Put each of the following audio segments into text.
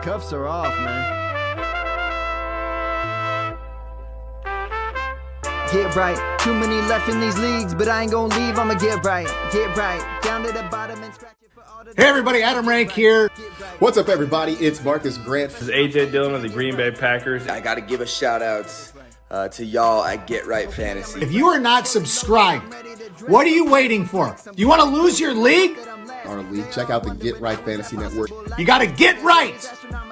cuffs are off, man. Get right. Too many left in these leagues, but I ain't gonna leave. I'ma get right. Get right. Down to the bottom and scratch it for all the. Hey everybody, Adam Rank here. What's up, everybody? It's Marcus Grant. This is AJ Dillon of the Green Bay Packers. I got to give a shout out to y'all at Get Right Fantasy. If you are not subscribed, what are you waiting for? You want to lose your league? Our league. Check out the Get Right Fantasy Network. You got to get right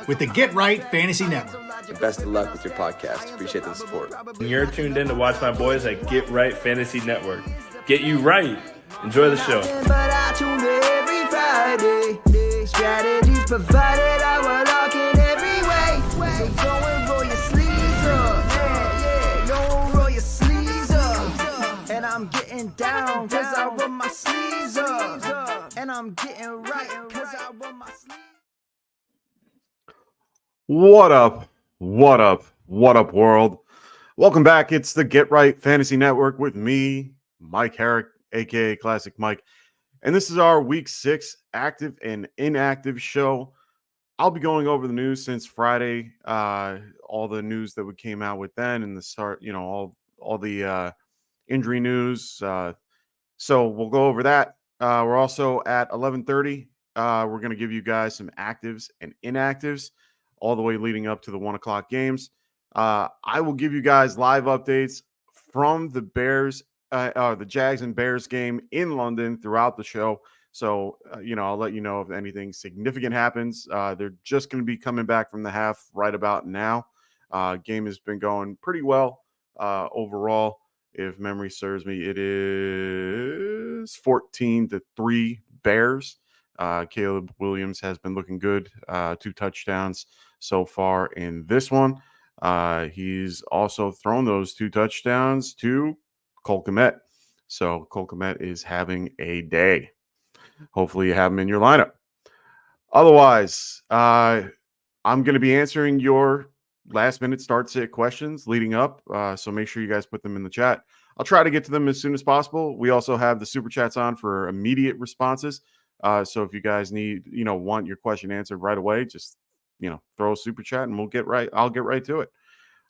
with the Get Right Fantasy Network. And best of luck with your podcast. Appreciate the support. And you're tuned in to watch my boys at Get Right Fantasy Network. Get you right. Enjoy the show. But I tune in every Friday. Strategies provided, I will lock in every way. So go and roll your sleeves up. Yeah, go roll your sleeves up. And I'm getting down cause I roll my sleeves up. And I'm getting right cause I roll my sleeves. What up? What up? What up, world? Welcome back. It's the Get Right Fantasy Network with me, Mike Herrick, aka Classic Mike. And this is our week 6 active and inactive show. I'll be going over the news since Friday, all the news that we came out with then and the start, all the injury news. So we'll go over that. We're also at 11:30. We're going to give you guys some actives and inactives all the way leading up to the 1 o'clock games. I will give you guys live updates from the the Jags and Bears game in London throughout the show. So, I'll let you know if anything significant happens. They're just going to be coming back from the half right about now. Game has been going pretty well overall. If memory serves me, it is 14-3 Bears. Caleb Williams has been looking good. 2 touchdowns so far in this one. He's also thrown those 2 touchdowns to Cole Kmet. So Cole Kmet is having a day. Hopefully you have him in your lineup. Otherwise, I'm going to be answering your last-minute start-sit questions leading up. So make sure you guys put them in the chat. I'll try to get to them as soon as possible. We also have the Super Chats on for immediate responses. So if you guys want your question answered right away, just, throw a Super Chat and I'll get right to it.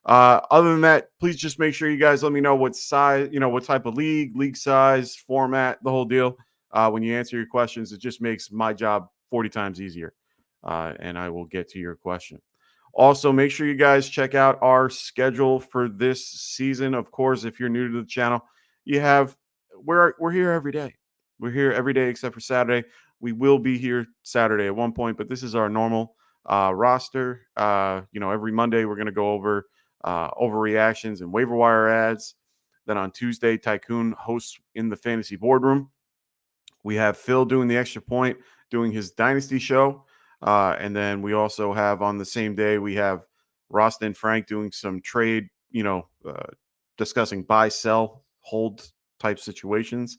Other than that, please just make sure you guys let me know what size, what type of league size, format, the whole deal. When you answer your questions, it just makes my job 40 times easier. And I will get to your question. Also, make sure you guys check out our schedule for this season. Of course, if you're new to the channel, we're here every day. We're here every day except for Saturday. We will be here Saturday at one point, but this is our normal roster. Every Monday we're going to go over overreactions and waiver wire ads. Then on Tuesday, Tycoon hosts in the fantasy boardroom. We have Phil doing the extra point, doing his dynasty show. And then we also have on the same day, we have Rosta and Frank doing some trade, discussing buy, sell, hold type situations.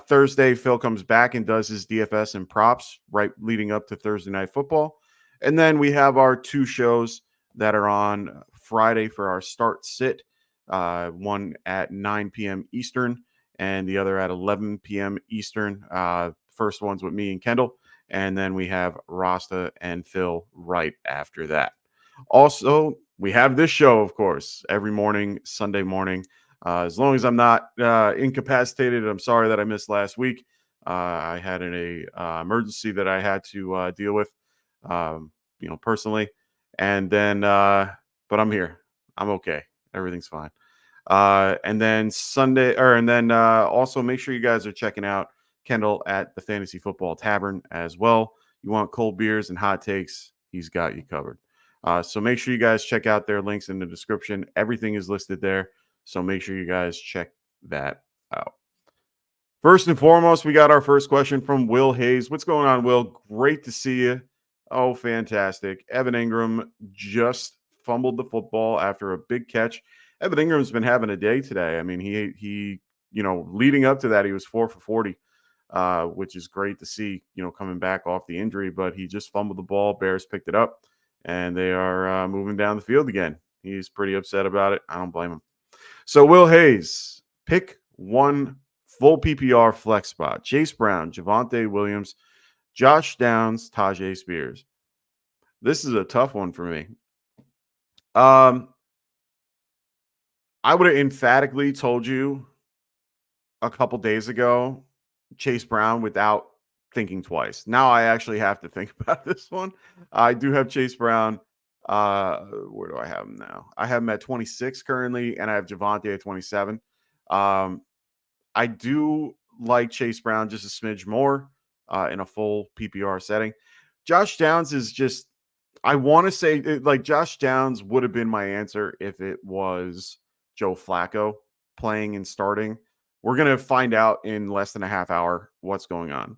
Thursday, Phil comes back and does his DFS and props right leading up to Thursday Night Football. And then we have our 2 shows that are on Friday for our start sit, one at 9 p.m. Eastern and the other at 11 p.m. Eastern. First one's with me and Kendall. And then we have Rasta and Phil right after that. Also, we have this show, of course, every morning, Sunday morning. As long as I'm not incapacitated, I'm sorry that I missed last week. I had an emergency that I had to deal with, personally. And then, but I'm here. I'm okay. Everything's fine. And then also make sure you guys are checking out Kendall at the Fantasy Football Tavern as well. You want cold beers and hot takes, he's got you covered. So make sure you guys check out their links in the description. Everything is listed there. So make sure you guys check that out. First and foremost, we got our first question from Will Hayes. What's going on, Will? Great to see you. Oh, fantastic. Evan Ingram just fumbled the football after a big catch. Evan Ingram's been having a day today. I mean, he leading up to that, he was 4 for 40, which is great to see, coming back off the injury. But he just fumbled the ball. Bears picked it up, and they are moving down the field again. He's pretty upset about it. I don't blame him. So Will Hayes, pick one full PPR flex spot. Chase Brown, Javonte Williams, Josh Downs, Tajay Spears. This is a tough one for me. I would have emphatically told you a couple days ago Chase Brown without thinking twice. Now I actually have to think about this one. I do have Chase Brown. Where do I have him now? I have him at 26 currently, and I have Javonte at 27. I do like Chase Brown just a smidge more in a full PPR setting. Josh Downs is just, I want to say, like, Josh Downs would have been my answer if it was Joe Flacco playing and starting. We're going to find out in less than a half hour what's going on.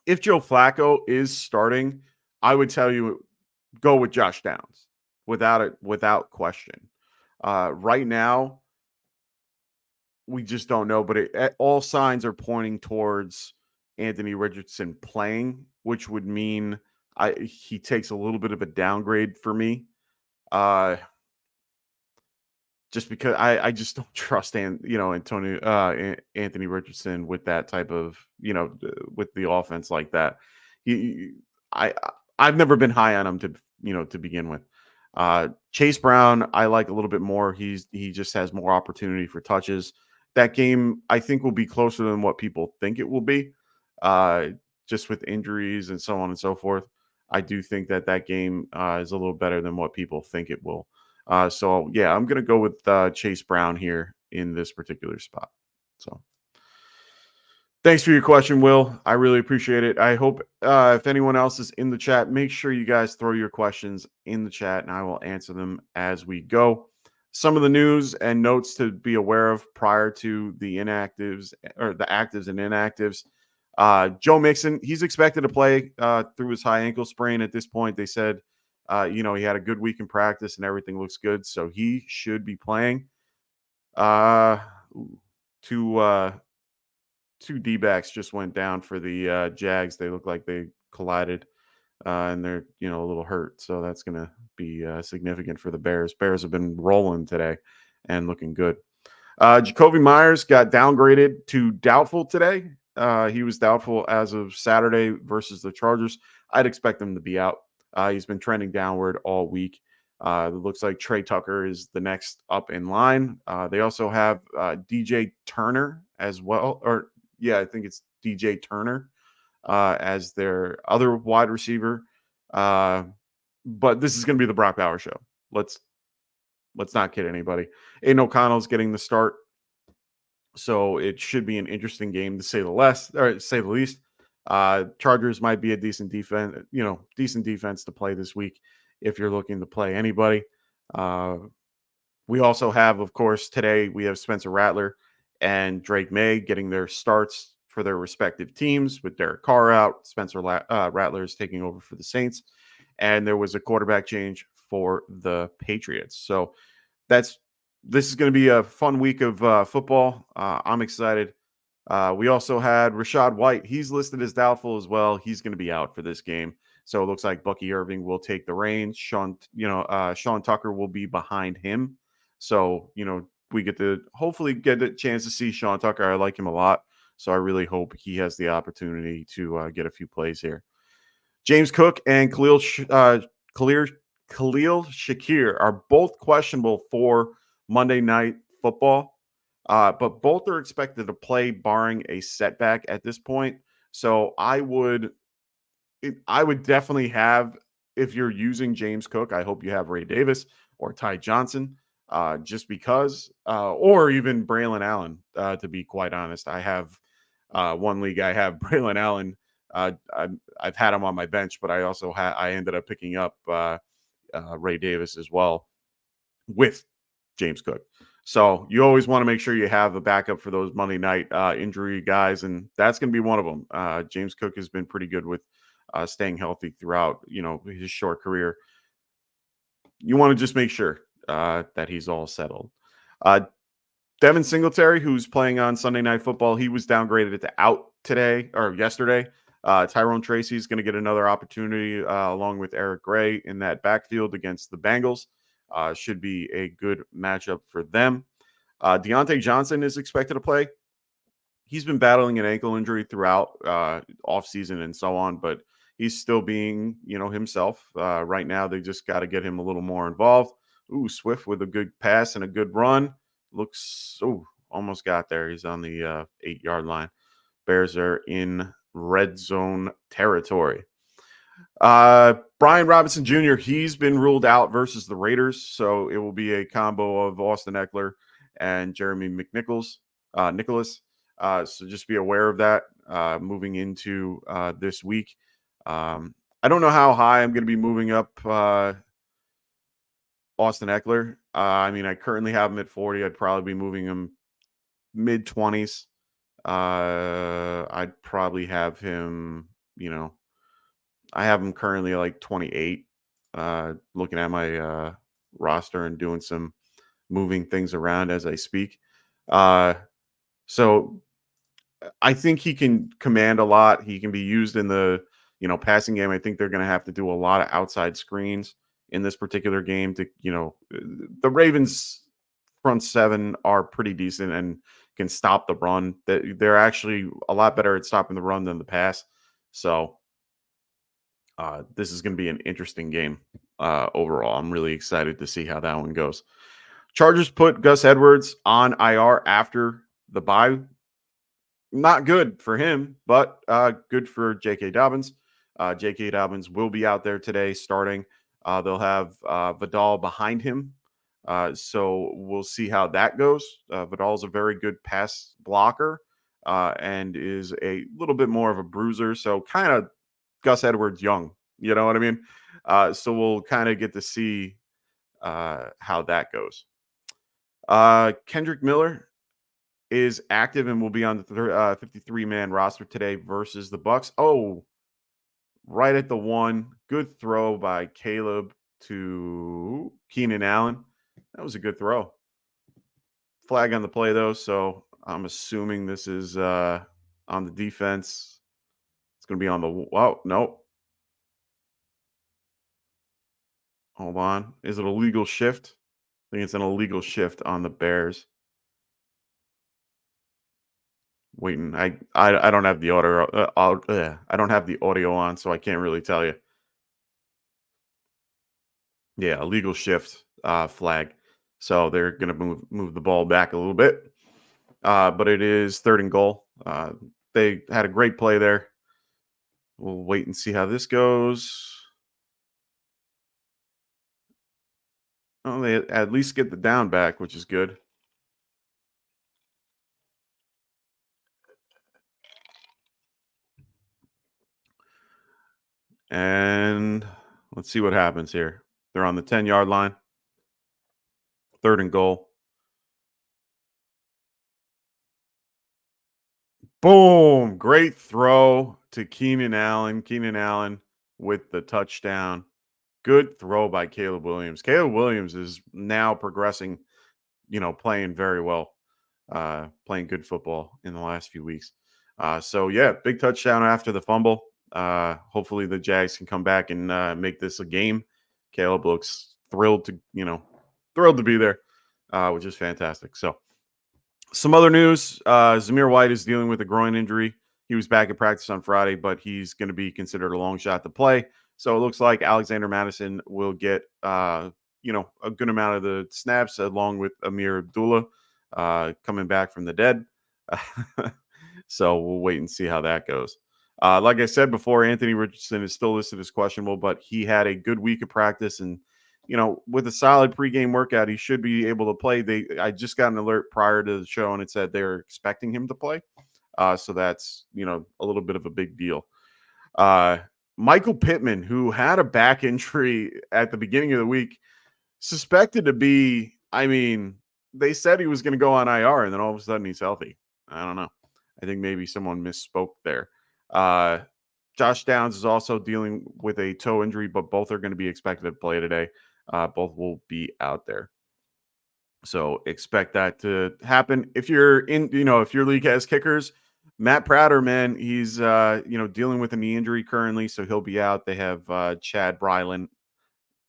If Joe Flacco is starting, I would tell you go with Josh Downs without question. Right now, we just don't know, but all signs are pointing towards Anthony Richardson playing, which would mean he takes a little bit of a downgrade for me. Just because I just don't trust Anthony Richardson with that type of, with the offense like that. I've never been high on him to begin with. Chase Brown, I like a little bit more. He just has more opportunity for touches. That game, I think, will be closer than what people think it will be, just with injuries and so on and so forth. I do think that game is a little better than what people think it will. So, yeah, I'm going to go with Chase Brown here in this particular spot. So, thanks for your question, Will. I really appreciate it. I hope if anyone else is in the chat, make sure you guys throw your questions in the chat, and I will answer them as we go. Some of the news and notes to be aware of prior to the inactives or the actives and inactives. Joe Mixon, he's expected to play through his high ankle sprain at this point. They said, he had a good week in practice and everything looks good. So he should be playing. Two D-backs just went down for the Jags. They look like they collided. And they're, a little hurt. So that's going to be significant for the Bears. Bears have been rolling today and looking good. Jacoby Myers got downgraded to doubtful today. He was doubtful as of Saturday versus the Chargers. I'd expect him to be out. He's been trending downward all week. It looks like Trey Tucker is the next up in line. They also have DJ Turner as well. I think it's DJ Turner. As their other wide receiver. But this is going to be the Brock Bowers show. Let's not kid anybody. Aiden O'Connell's getting the start. So it should be an interesting game to say the least. Chargers might be a decent defense to play this week if you're looking to play anybody. We also have, of course, today we have Spencer Rattler and Drake May getting their starts for their respective teams with Derek Carr out. Spencer Rattler is taking over for the Saints. And there was a quarterback change for the Patriots. So this is going to be a fun week of football. I'm excited. We also had Rashad White. He's listed as doubtful as well. He's going to be out for this game. So it looks like Bucky Irving will take the reins. Sean Tucker will be behind him. So, we hopefully get a chance to see Sean Tucker. I like him a lot. So I really hope he has the opportunity to get a few plays here. James Cook and Khalil Shakir are both questionable for Monday Night Football, but both are expected to play barring a setback at this point. So I would definitely have, if you're using James Cook, I hope you have Ray Davis or Ty Johnson, just because, or even Braylon Allen, to be quite honest. I have one league, I have Braylon Allen. I've had him on my bench, but I also I ended up picking up Ray Davis as well with James Cook. So you always want to make sure you have a backup for those Monday night injury guys, and that's going to be one of them. James Cook has been pretty good with staying healthy throughout, his short career. You want to just make sure that he's all settled. Devin Singletary, who's playing on Sunday Night Football, he was downgraded to out yesterday. Tyrone Tracy is going to get another opportunity along with Eric Gray in that backfield against the Bengals. Should be a good matchup for them. Deontay Johnson is expected to play. He's been battling an ankle injury throughout offseason and so on, but he's still being, himself. Right now, they just got to get him a little more involved. Ooh, Swift with a good pass and a good run. Looks, almost got there. He's on the 8-yard line. Bears are in red zone territory. Brian Robinson Jr., he's been ruled out versus the Raiders, so it will be a combo of Austin Eckler and Jeremy Nicholas. So just be aware of that moving into this week. I don't know how high I'm going to be moving up Austin Eckler. I currently have him at 40. I'd probably be moving him mid-20s. I'd probably have him, I have him currently like 28, looking at my roster and doing some moving things around as I speak. So I think he can command a lot. He can be used in the, passing game. I think they're going to have to do a lot of outside screens in this particular game to, the Ravens front seven are pretty decent and can stop the run. They're actually a lot better at stopping the run than the pass. So this is going to be an interesting game overall. I'm really excited to see how that one goes. Chargers put Gus Edwards on IR after the bye. Not good for him, but good for J.K. Dobbins. J.K. Dobbins will be out there today starting. They'll have Vidal behind him. So we'll see how that goes. Vidal's a very good pass blocker and is a little bit more of a bruiser. So kind of Gus Edwards young, you know what I mean? So we'll kind of get to see how that goes. Kendrick Miller is active and will be on the 53-man roster today versus the Bucks. Oh, right at the one. Good throw by Caleb to Keenan Allen. That was a good throw. Flag on the play, though, so I'm assuming this is on the defense. It's going to be on the – oh, no. Hold on. Is it a legal shift? I think it's an illegal shift on the Bears. Waiting. I don't have the audio. I don't have the audio on, so I can't really tell you. Yeah, illegal shift flag. So they're going to move the ball back a little bit. But it is 3rd and goal. They had a great play there. We'll wait and see how this goes. Oh, they at least get the down back, which is good. And let's see what happens here. They're on the 10-yard line. 3rd and goal. Boom. Great throw to Keenan Allen. Keenan Allen with the touchdown. Good throw by Caleb Williams. Caleb Williams is now progressing, playing very well, playing good football in the last few weeks. So, yeah, big touchdown after the fumble. Hopefully the Jags can come back and make this a game. Caleb looks thrilled to be there, which is fantastic. So some other news, Zamir White is dealing with a groin injury. He was back at practice on Friday, but he's going to be considered a long shot to play. So it looks like Alexander Madison will get, a good amount of the snaps along with Amir Abdullah coming back from the dead. So we'll wait and see how that goes. Like I said before, Anthony Richardson is still listed as questionable, but he had a good week of practice and, with a solid pregame workout, he should be able to play. I just got an alert prior to the show and it said they're expecting him to play. So that's, a little bit of a big deal. Michael Pittman, who had a back injury at the beginning of the week, suspected to be, they said he was going to go on IR and then all of a sudden he's healthy. I don't know. I think maybe someone misspoke there. Josh Downs is also dealing with a toe injury, but both are going to be expected to play today. Both will be out there. So expect that to happen. If you're in, if your league has kickers, Matt Prater, man, he's, dealing with a knee injury currently, so he'll be out. They have Chad Bryland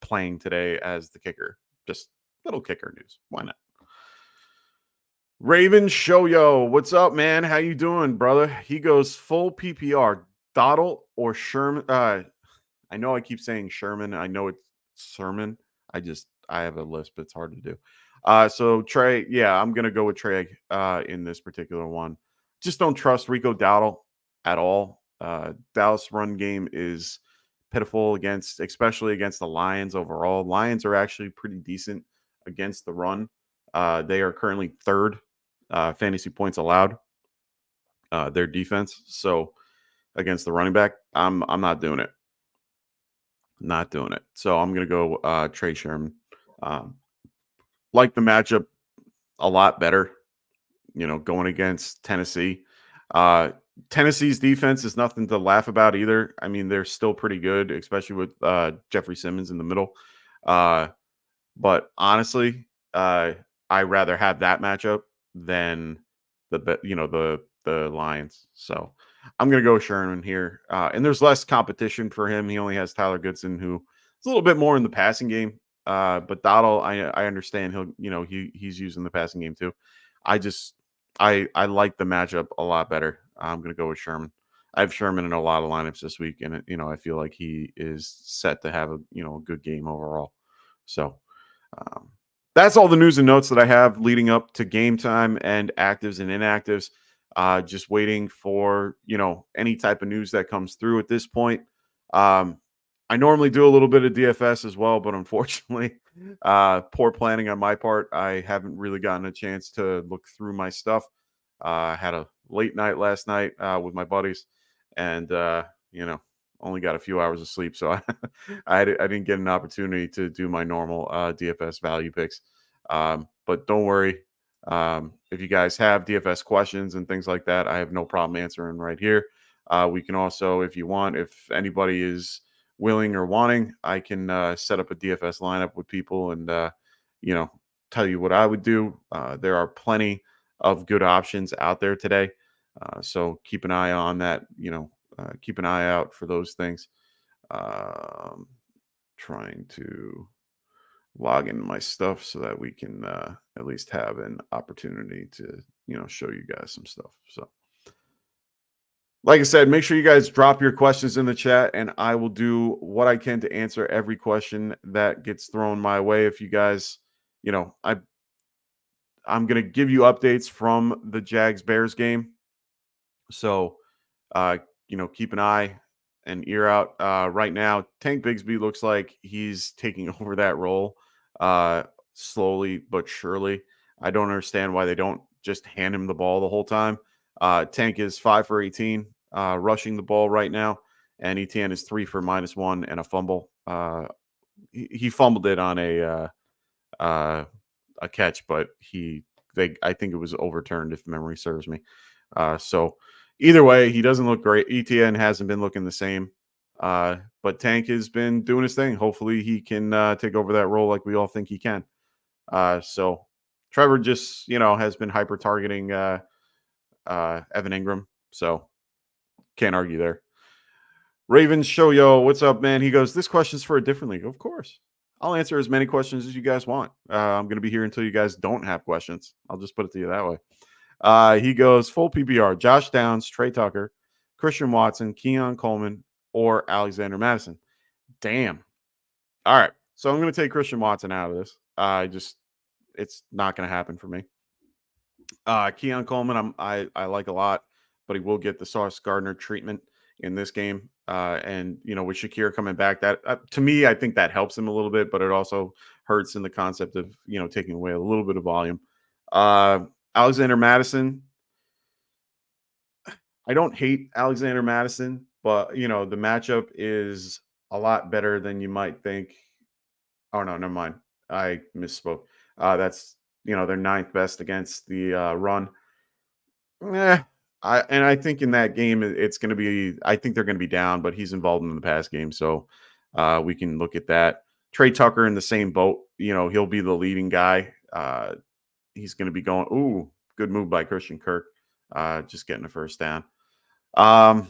playing today as the kicker. Just little kicker news. Why not? Raven Shoyo, what's up, man? How you doing, brother? He goes full PPR. Stoddle or Sherman. I know I keep saying Sherman. I know it's Sermon. I have a lisp. It's hard to do. So Trey, yeah, I'm gonna go with Trey in this particular one. Just don't trust Rico Dowdle at all. Dallas run game is pitiful especially against the Lions overall. Lions are actually pretty decent against the run. They are currently third fantasy points allowed. Their defense. So against the running back, I'm not doing it. Not doing it. So I'm gonna go Trey Sherman. Like the matchup a lot better. Going against Tennessee. Tennessee's defense is nothing to laugh about either. I mean, they're still pretty good, especially with Jeffrey Simmons in the middle. But honestly, I rather have that matchup than the Lions. So I'm gonna go with Sherman here. And there's less competition for him. He only has Tyler Goodson, who is a little bit more in the passing game. But Dottle, I understand he's using the passing game too. I like the matchup a lot better. I'm gonna go with Sherman. I have Sherman in a lot of lineups this week, and I feel like he is set to have a good game overall. So that's all the news and notes that I have leading up to game time and actives and inactives. Just waiting for any type of news that comes through at this point. I normally do a little bit of DFS as well, but unfortunately, poor planning on my part. I haven't really gotten a chance to look through my stuff. I had a late night last night with my buddies, and only got a few hours of sleep, so I didn't get an opportunity to do my normal DFS value picks. But don't worry, if you guys have DFS questions and things like that, I have no problem answering right here. We can also, if you want, if anybody is willing or wanting, I can set up a DFS lineup with people and tell you what I would do. There are plenty of good options out there today, so keep an eye on that. Keep an eye out for those things. Trying to log in my stuff so that we can at least have an opportunity to show you guys some stuff. So like I said, make sure you guys drop your questions in the chat, and I will do what I can to answer every question that gets thrown my way. If you guys, I'm going to give you updates from the Jags-Bears game. So, keep an eye and ear out. Right now, Tank Bigsby looks like he's taking over that role slowly but surely. I don't understand why they don't just hand him the ball the whole time. Tank is 5 for 18 rushing the ball right now, and ETN is 3 for -1 and a fumble. He fumbled it on a catch, but I think it was overturned if memory serves me. So either way, he doesn't look great. ETN hasn't been looking the same, but Tank has been doing his thing. Hopefully he can take over that role like we all think he can. So Trevor just, has been hyper targeting Evan Ingram. So can't argue there. Ravens Show Yo, what's up, man? He goes, this question's for a different league. Of course. I'll answer as many questions as you guys want. I'm going to be here until you guys don't have questions. I'll just put it to you that way. He goes, full PPR, Josh Downs, Trey Tucker, Christian Watson, Keon Coleman, or Alexander Madison. Damn. All right. So I'm going to take Christian Watson out of this. It's not going to happen for me. Keon Coleman, I like a lot, but he will get the Sauce Gardner treatment in this game. And with Shakir coming back, that to me, I think that helps him a little bit, but it also hurts in the concept of taking away a little bit of volume. Alexander Madison, I don't hate Alexander Madison, but the matchup is a lot better than you might think. Oh no, never mind. I misspoke. That's they're 9th best against the run. I think in that game it's going to be. I think they're going to be down, but he's involved in the pass game, so we can look at that. Trey Tucker in the same boat. He'll be the leading guy. He's going to be going. Ooh, good move by Christian Kirk. Just getting a first down. I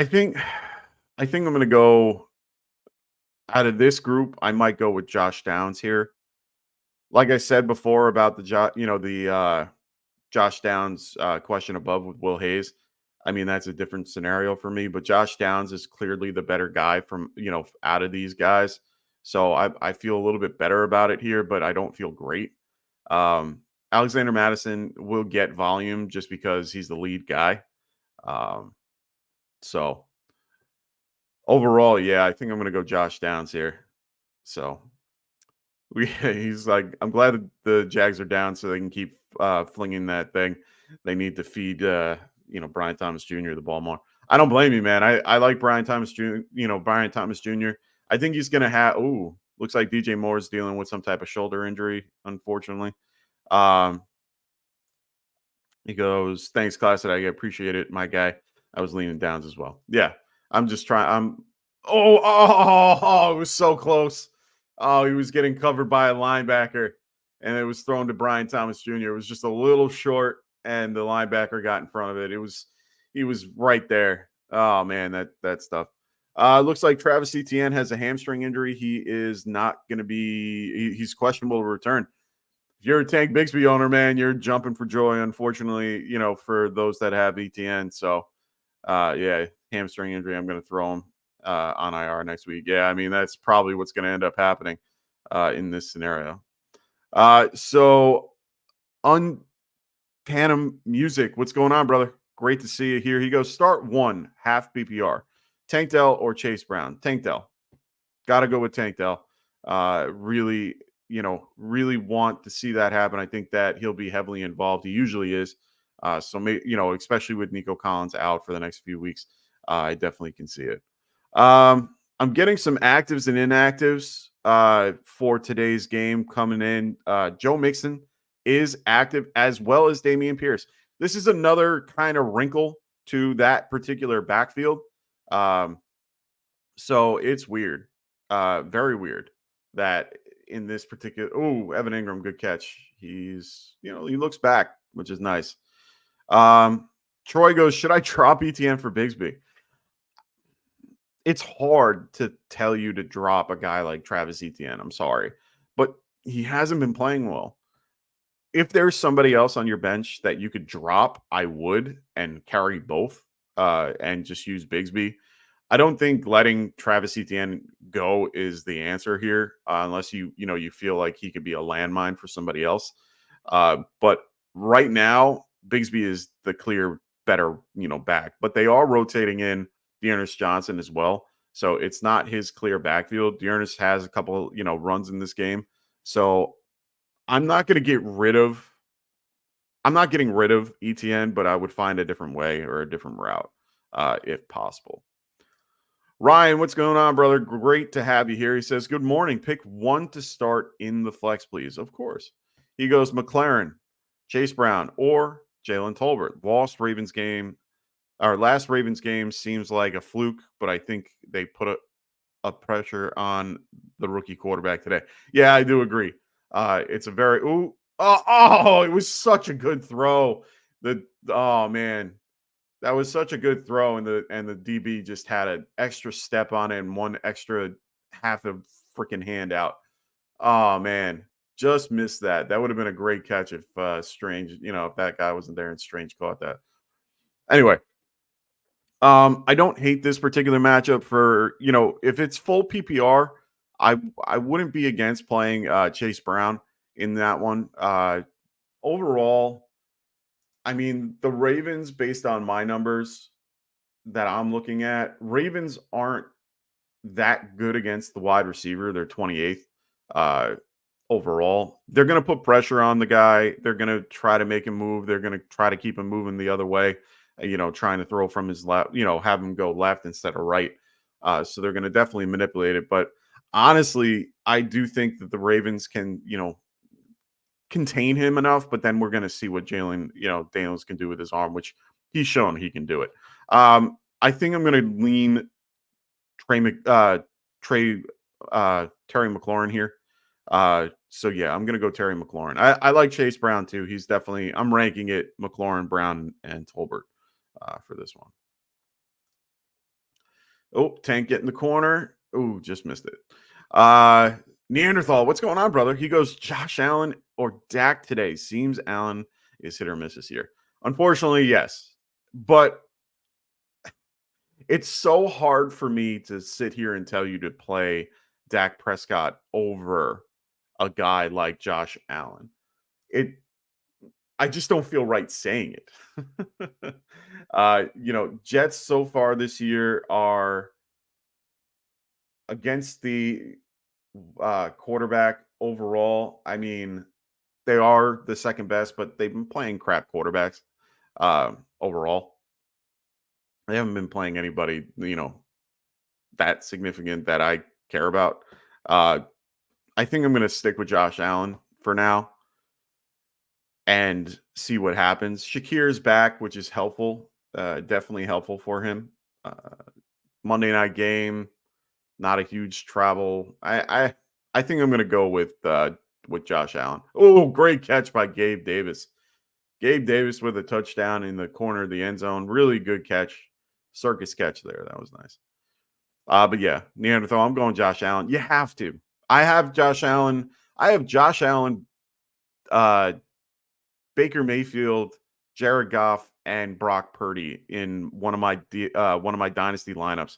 think I'm going to go out of this group. I might go with Josh Downs here. Like I said before about the Josh Downs question above with Will Hayes. I mean, that's a different scenario for me, but Josh Downs is clearly the better guy from, out of these guys. So I feel a little bit better about it here, but I don't feel great. Alexander Madison will get volume just because he's the lead guy. So overall, yeah, I think I'm going to go Josh Downs here. So he's like, I'm glad that the Jags are down so they can keep flinging that thing. They need to feed, Brian Thomas Jr. the ball more. I don't blame you, man. I like Brian Thomas Jr. Brian Thomas Jr. I think he's going to have, looks like DJ Moore's dealing with some type of shoulder injury, unfortunately. He goes, thanks, class. I appreciate it, my guy. I was leaning Downs as well. Yeah, I'm just trying. It was so close. Oh, he was getting covered by a linebacker, and it was thrown to Brian Thomas Jr. It was just a little short, and the linebacker got in front of it. He was right there. Oh man, that stuff. Looks like Travis Etienne has a hamstring injury. He is not going to be. He's questionable to return. If you're a Tank Bigsby owner, man, you're jumping for joy. Unfortunately, for those that have Etienne. So, yeah, hamstring injury. I'm going to throw him on IR next week. Yeah, I mean, that's probably what's going to end up happening in this scenario. So, Tandem Music, what's going on, brother? Great to see you here. He goes, start 1, half PPR. Tank Dell or Chase Brown? Tank Dell. Got to go with Tank Dell. Really want to see that happen. I think that he'll be heavily involved. He usually is. So, especially with Nico Collins out for the next few weeks, I definitely can see it. I'm getting some actives and inactives for today's game coming in. Joe Mixon is active as well as Dameon Pierce. This is another kind of wrinkle to that particular backfield. So it's weird. Very weird that in this particular, Evan Ingram, good catch. He's, he looks back, which is nice. Troy goes, should I drop ETN for Bigsby? It's hard to tell you to drop a guy like Travis Etienne. I'm sorry, but he hasn't been playing well. If there's somebody else on your bench that you could drop, I would, and carry both and just use Bigsby. I don't think letting Travis Etienne go is the answer here, unless you feel like he could be a landmine for somebody else. But right now, Bigsby is the clear better, back. But they are rotating in Dearness Johnson as well, so it's not his clear backfield. Dearness has a couple, runs in this game, so I'm not getting rid of ETN, but I would find a different way or a different route if possible. Ryan, what's going on, brother? Great to have you here. He says, good morning. Pick one to start in the flex, please. Of course. He goes, McLaren, Chase Brown, or Jalen Tolbert. Last Ravens game seems like a fluke, but I think they put a pressure on the rookie quarterback today. Yeah, I do agree. It's a very it was such a good throw. Man. That was such a good throw, and the DB just had an extra step on it and one extra half a freaking hand out. Oh man, just missed that. That would have been a great catch if Strange, if that guy wasn't there and Strange caught that. Anyway, I don't hate this particular matchup for, if it's full PPR, I wouldn't be against playing Chase Brown in that one. Overall, I mean, the Ravens, based on my numbers that I'm looking at, Ravens aren't that good against the wide receiver. They're 28th overall. They're going to put pressure on the guy. They're going to try to make him move. They're going to try to keep him moving the other way, trying to throw from his left, have him go left instead of right. So they're going to definitely manipulate it. But honestly, I do think that the Ravens can, contain him enough, but then we're going to see what Jalen, Daniels can do with his arm, which he's shown he can do it. I think I'm going to lean Terry McLaurin here. So yeah, I'm going to go Terry McLaurin. I like Chase Brown too. He's definitely, I'm ranking it McLaurin, Brown, and Tolbert for this one. Tank get in the corner. Just missed it. Neanderthal, what's going on, brother? He goes, Josh Allen or Dak today. Seems Allen is hit or miss this year. Unfortunately, yes. But it's so hard for me to sit here and tell you to play Dak Prescott over a guy like Josh Allen. I just don't feel right saying it. Jets so far this year are against the quarterback overall. I mean, they are the second best, but they've been playing crap quarterbacks overall. They haven't been playing anybody, that significant that I care about. I think I'm going to stick with Josh Allen for now and see what happens. Shakir's back, which is helpful, definitely helpful for him. Monday night game, not a huge travel. I think I'm going to go with Josh Allen. Oh, great catch by Gabe Davis. Gabe Davis with a touchdown in the corner of the end zone. Really good catch. Circus catch there. That was nice. But yeah, Neanderthal, I'm going Josh Allen. You have to. I have Josh Allen, Baker Mayfield, Jared Goff, and Brock Purdy in one of my dynasty lineups.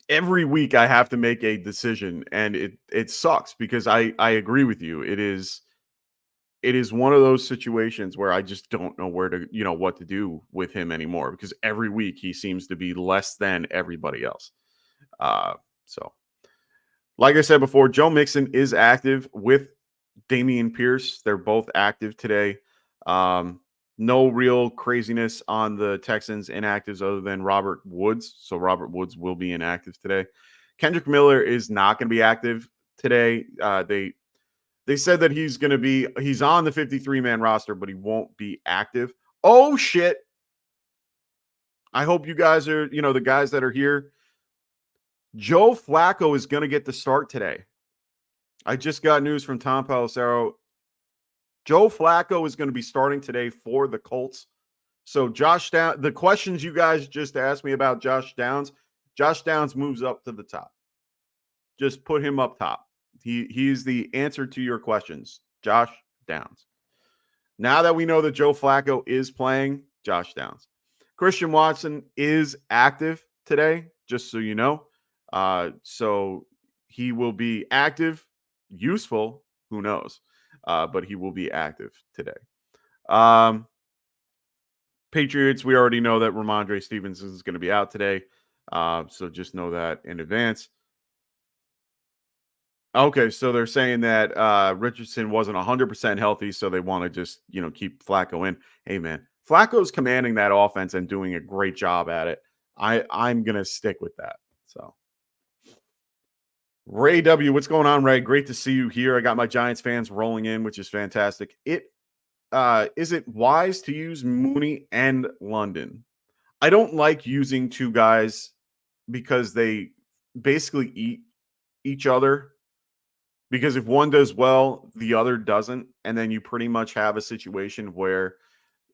Every week I have to make a decision, and it sucks because I agree with you. It is one of those situations where I just don't know where to, what to do with him anymore, because every week he seems to be less than everybody else. So like I said before, Joe Mixon is active with Dameon Pierce. They're both active today. No real craziness on the Texans inactives other than Robert Woods. So Robert Woods will be inactive today. Kendrick Miller is not going to be active today. They said that he's on the 53-man roster, but he won't be active. Oh, shit. I hope you guys are, the guys that are here. Joe Flacco is going to get the start today. I just got news from Tom Pelissero. Joe Flacco is going to be starting today for the Colts. So the questions you guys just asked me about Josh Downs moves up to the top. Just put him up top. He's the answer to your questions. Josh Downs. Now that we know that Joe Flacco is playing, Josh Downs. Christian Watson is active today, just so you know. So he will be active, useful, who knows? But he will be active today. Patriots, we already know that Ramondre Stevenson is going to be out today. So just know that in advance. Okay, so they're saying that Richardson wasn't 100% healthy, so they want to just, keep Flacco in. Hey, man, Flacco's commanding that offense and doing a great job at it. I'm going to stick with that. So, Ray W., what's going on, Ray? Great to see you here. I got my Giants fans rolling in, which is fantastic. Is it wise to use Mooney and London? I don't like using two guys because they basically eat each other. Because if one does well, the other doesn't. And then you pretty much have a situation where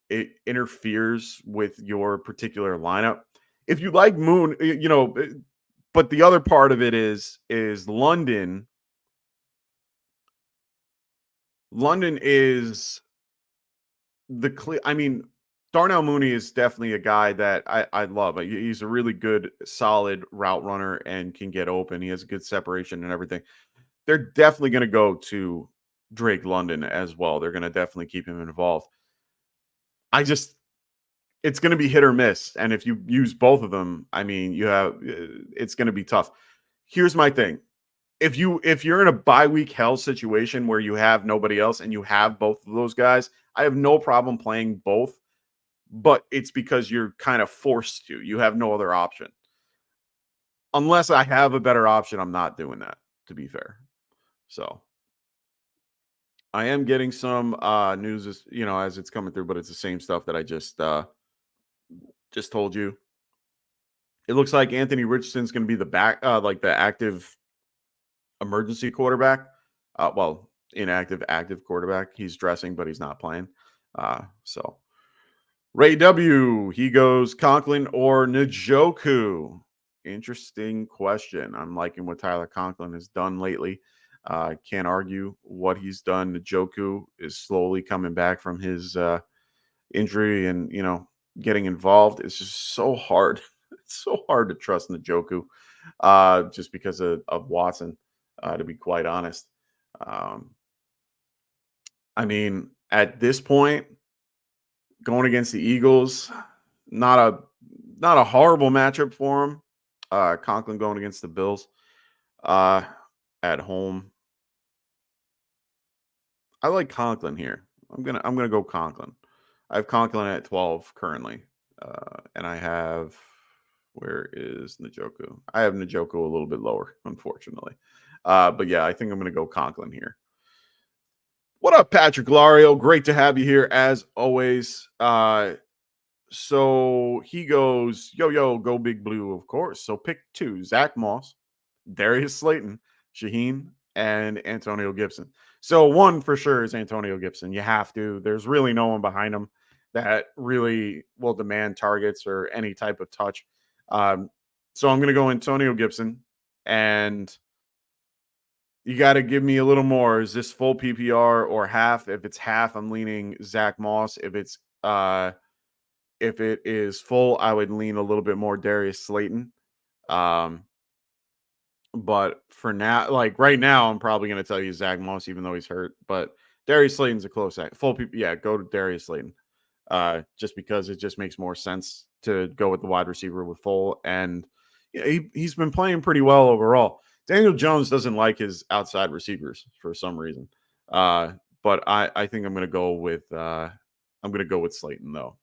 it interferes with your particular lineup. If you like Moon, but the other part of it is London. London is the clear. I mean, Darnell Mooney is definitely a guy that I love. He's a really good, solid route runner and can get open. He has good separation and everything. They're definitely going to go to Drake London as well. They're going to definitely keep him involved. It's going to be hit or miss. And if you use both of them, I mean, it's going to be tough. Here's my thing. If you're in a bye week hell situation where you have nobody else and you have both of those guys, I have no problem playing both, but it's because you're kind of forced to. You have no other option. Unless I have a better option, I'm not doing that, to be fair. So I am getting some news as it's coming through, but it's the same stuff that I just told you. It looks like Anthony Richardson's going to be the active emergency quarterback. Inactive, active quarterback. He's dressing, but he's not playing. So Ray W., he goes Conklin or Njoku. Interesting question. I'm liking what Tyler Conklin has done lately. Can't argue what he's done. Njoku is slowly coming back from his injury and, getting involved. It's just so hard. It's so hard to trust Njoku just because of Watson, to be quite honest. I mean, at this point, going against the Eagles, not a horrible matchup for him. Conklin going against the Bills at home. I like Conklin here. I'm gonna go Conklin. I have Conklin at 12 currently, and I have, where is Njoku? I have Njoku a little bit lower, unfortunately. But yeah, I think I'm gonna go Conklin here. What up, Patrick Lario? Great to have you here as always. So he goes, yo, go Big Blue, of course. So pick 2: Zach Moss, Darius Slayton, Shaheen, and Antonio Gibson. So 1 for sure is Antonio Gibson. You have to. There's really no one behind him that really will demand targets or any type of touch. So I'm going to go Antonio Gibson, and you got to give me a little more. Is this full PPR or half? If it's half, I'm leaning Zach Moss. If it is full, I would lean a little bit more Darius Slayton. But for now, like right now, I'm probably going to tell you Zach Moss, even though he's hurt. But Darius Slayton's a close second. Full PPR, yeah, go to Darius Slayton. Just because it just makes more sense to go with the wide receiver with full. And he's been playing pretty well overall. Daniel Jones doesn't like his outside receivers for some reason. But I think I'm going to go with Slayton though.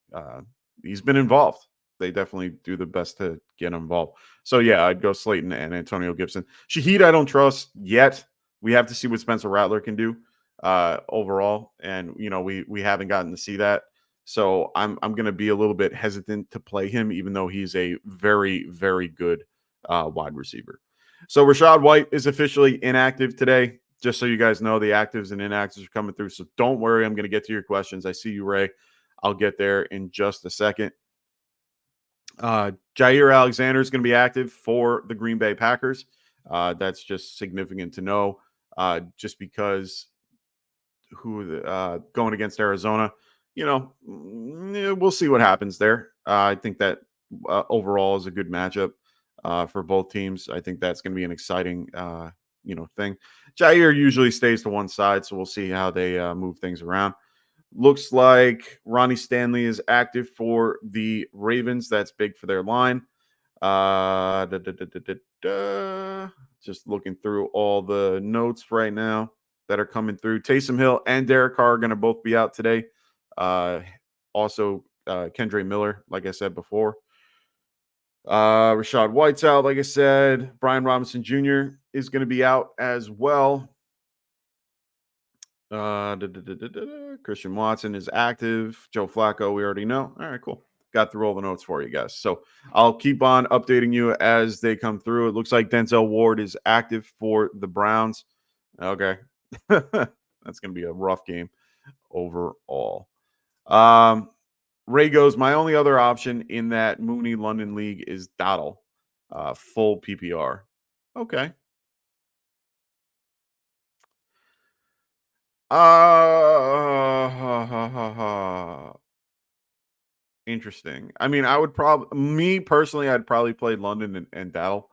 He's been involved. They definitely do the best to get involved. So yeah, I'd go Slayton and Antonio Gibson. Shaheed, I don't trust yet. We have to see what Spencer Rattler can do overall, and we haven't gotten to see that. So I'm going to be a little bit hesitant to play him, even though he's a very, very good wide receiver. So Rachaad White is officially inactive today. Just so you guys know, the actives and inactives are coming through. So don't worry. I'm going to get to your questions. I see you, Ray. I'll get there in just a second. Jair Alexander is going to be active for the Green Bay Packers. That's just significant to know, just because going against Arizona, we'll see what happens there. I think that overall is a good matchup for both teams. I think that's going to be an exciting, thing. Jair usually stays to one side, so we'll see how they move things around. Looks like Ronnie Stanley is active for the Ravens. That's big for their line. Just looking through all the notes right now that are coming through. Taysom Hill and Derek Carr are going to both be out today. Also, Kendre Miller, like I said before. Rachaad White's out, like I said. Brian Robinson Jr. is going to be out as well. Christian Watson is active. Joe Flacco, we already know. All right, cool. Got through all the notes for you guys. So I'll keep on updating you as they come through. It looks like Denzel Ward is active for the Browns. Okay. That's going to be a rough game overall. Ray goes, my only other option in that Mooney London League is Dottle. Full PPR. Okay. Interesting. I mean, I would me personally, I'd probably play London and Dowell,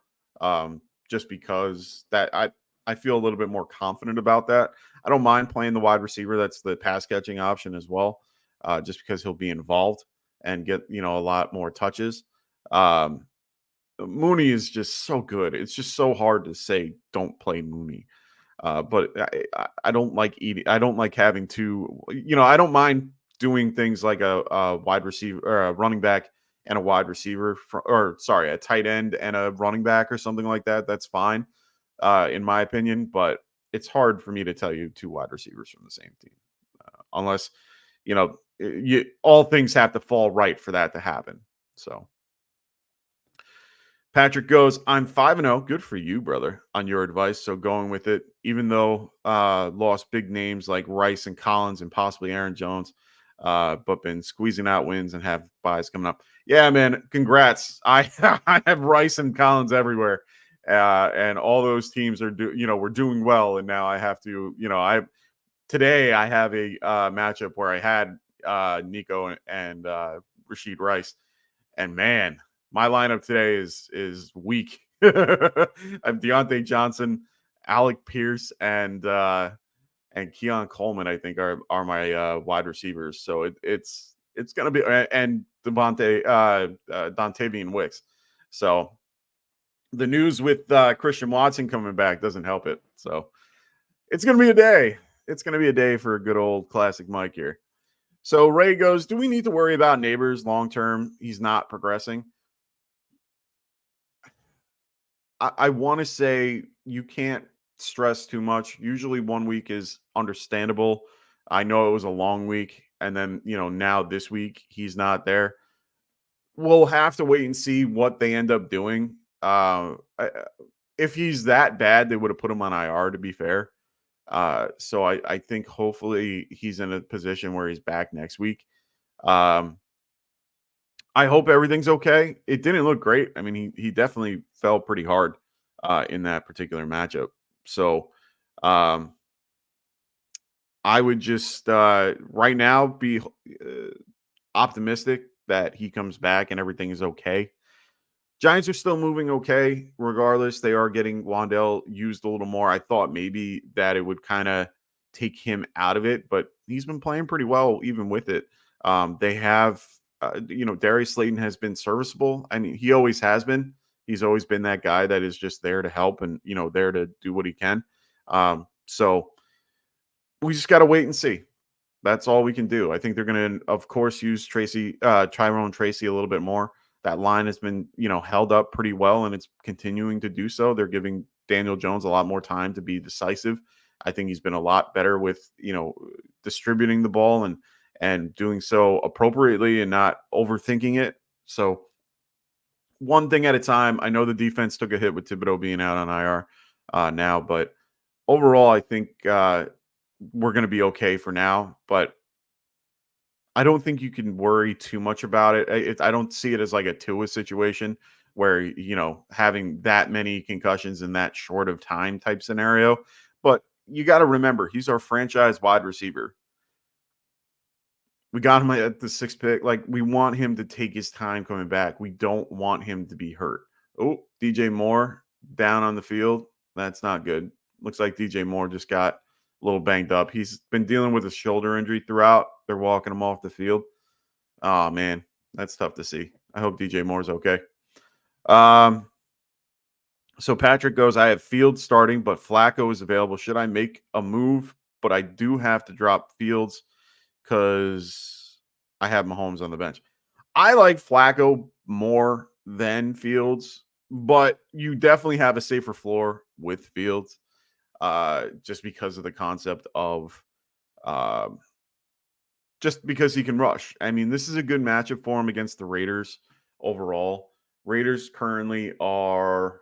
just because that I feel a little bit more confident about that. I don't mind playing the wide receiver. That's the pass catching option as well, just because he'll be involved and get a lot more touches. Mooney is just so good. It's just so hard to say don't play Mooney. But I don't like eating. I don't like having to, I don't mind doing things like a wide receiver or a running back and a wide receiver, a tight end and a running back or something like that. That's fine, in my opinion. But it's hard for me to tell you 2 wide receivers from the same team, unless, all things have to fall right for that to happen. So. Patrick goes, I'm 5-0. Good for you, brother, on your advice. So going with it, even though lost big names like Rice and Collins and possibly Aaron Jones, but been squeezing out wins and have buys coming up. Yeah, man, congrats. I have Rice and Collins everywhere. and all those teams are we're doing well, and now I have to, today I have a matchup where I had Nico and Rashid Rice, and man, my lineup today is weak. I have Deontay Johnson, Alec Pierce, and Keon Coleman, I think, are my wide receivers. So it's gonna be, and Dontavian Wicks. So the news with Christian Watson coming back doesn't help it. So it's gonna be a day. It's gonna be a day for a good old classic Mike here. So Ray goes, do we need to worry about Neighbors long term? He's not progressing. I want to say you can't stress too much. Usually 1 week is understandable. I know it was a long week, and then now this week he's not there. We'll have to wait and see what they end up doing. If he's that bad, they would have put him on IR, to be fair. So I think hopefully he's in a position where he's back next week. I hope everything's okay. It didn't look great. I mean, he definitely fell pretty hard in that particular matchup. So I would just right now be optimistic that he comes back and everything is okay. Giants are still moving okay. Regardless, they are getting Wan'Dale used a little more. I thought maybe that it would kind of take him out of it, but he's been playing pretty well even with it. They have, Darius Slayton has been serviceable. I mean, he always has been. He's always been that guy that is just there to help and, there to do what he can. So we just got to wait and see. That's all we can do. I think they're going to, of course, use Tyrone Tracy a little bit more. That line has been, held up pretty well, and it's continuing to do so. They're giving Daniel Jones a lot more time to be decisive. I think he's been a lot better with, distributing the ball and doing so appropriately and not overthinking it. So one thing at a time. I know the defense took a hit with Thibodeau being out on IR now, but overall, I think we're going to be okay for now. But I don't think you can worry too much about it. I don't see it as like a Tua situation where, having that many concussions in that short of time type scenario. But you got to remember, he's our franchise wide receiver. We got him at the 6th pick. Like, we want him to take his time coming back. We don't want him to be hurt. Oh, DJ Moore down on the field. That's not good. Looks like DJ Moore just got a little banged up. He's been dealing with a shoulder injury throughout. They're walking him off the field. Oh, man, that's tough to see. I hope DJ Moore's okay. So Patrick goes, I have Fields starting, but Flacco is available. Should I make a move? But I do have to drop Fields because I have Mahomes on the bench. I like Flacco more than Fields, but you definitely have a safer floor with Fields just because of the concept of just because he can rush. I mean, this is a good matchup for him against the Raiders overall. Raiders currently are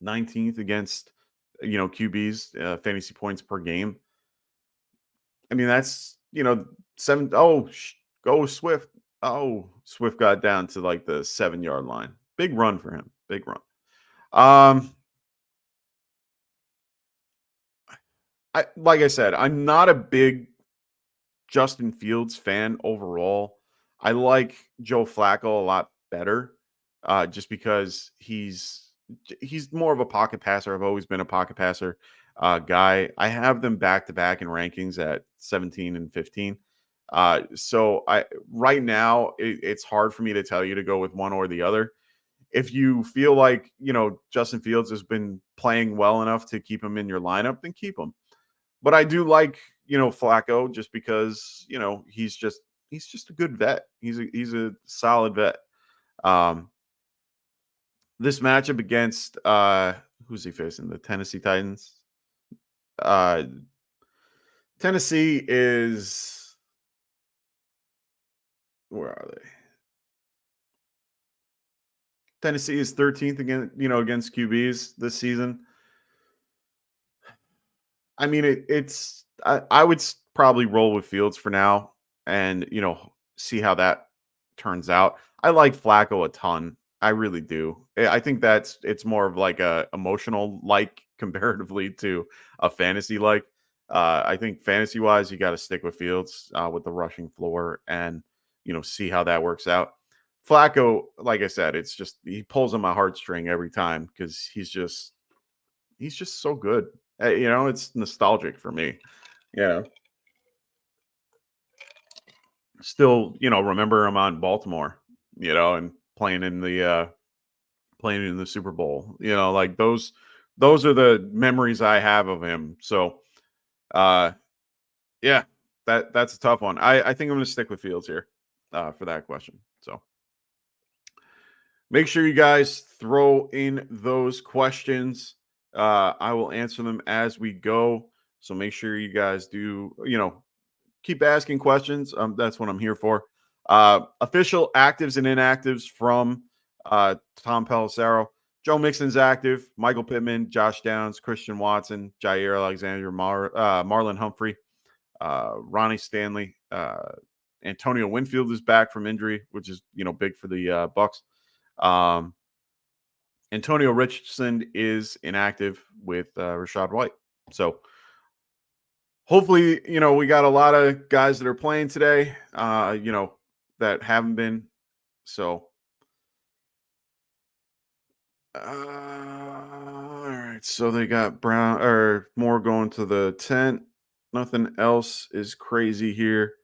19th against, QBs, fantasy points per game. I mean, that's, 7. Oh, go Swift. Oh, Swift got down to like the 7-yard line. Big run for him. Big run. Like I said, I'm not a big Justin Fields fan overall. I like Joe Flacco a lot better just because he's more of a pocket passer. I've always been a pocket passer guy. I have them back-to-back in rankings at 17 and 15. So right now, it's hard for me to tell you to go with one or the other. If you feel like, Justin Fields has been playing well enough to keep him in your lineup, then keep him. But I do like, Flacco just because, he's just a good vet. He's a solid vet. This matchup against who's he facing? The Tennessee Titans. Tennessee is, where are they? Tennessee is 13th against QBs this season. I mean, I would probably roll with Fields for now and, see how that turns out. I like Flacco a ton. I really do. I think it's more of like a emotional like comparatively to a fantasy like. I think fantasy wise, you got to stick with Fields with the rushing floor and see how that works out. Flacco, like I said, it's just he pulls on my heartstring every time because he's just so good. It's nostalgic for me. Yeah. Still, remember him on Baltimore, and playing in the Super Bowl. Like those are the memories I have of him. So yeah, that's a tough one. I think I'm gonna stick with Fields here for that question. So make sure you guys throw in those questions. I will answer them as we go. So make sure you guys do, keep asking questions. That's what I'm here for. Official actives and inactives from Tom Pelissero. Joe Mixon's active. Michael Pittman, Josh Downs, Christian Watson, Jair Alexander, Marlon Humphrey, Ronnie Stanley. Antonio Winfield is back from injury, which is big for the Bucks. Antonio Richardson is inactive with Rashad White. So hopefully, we got a lot of guys that are playing today, that haven't been. So, all right. So they got Brown or more going to the tent. Nothing else is crazy here.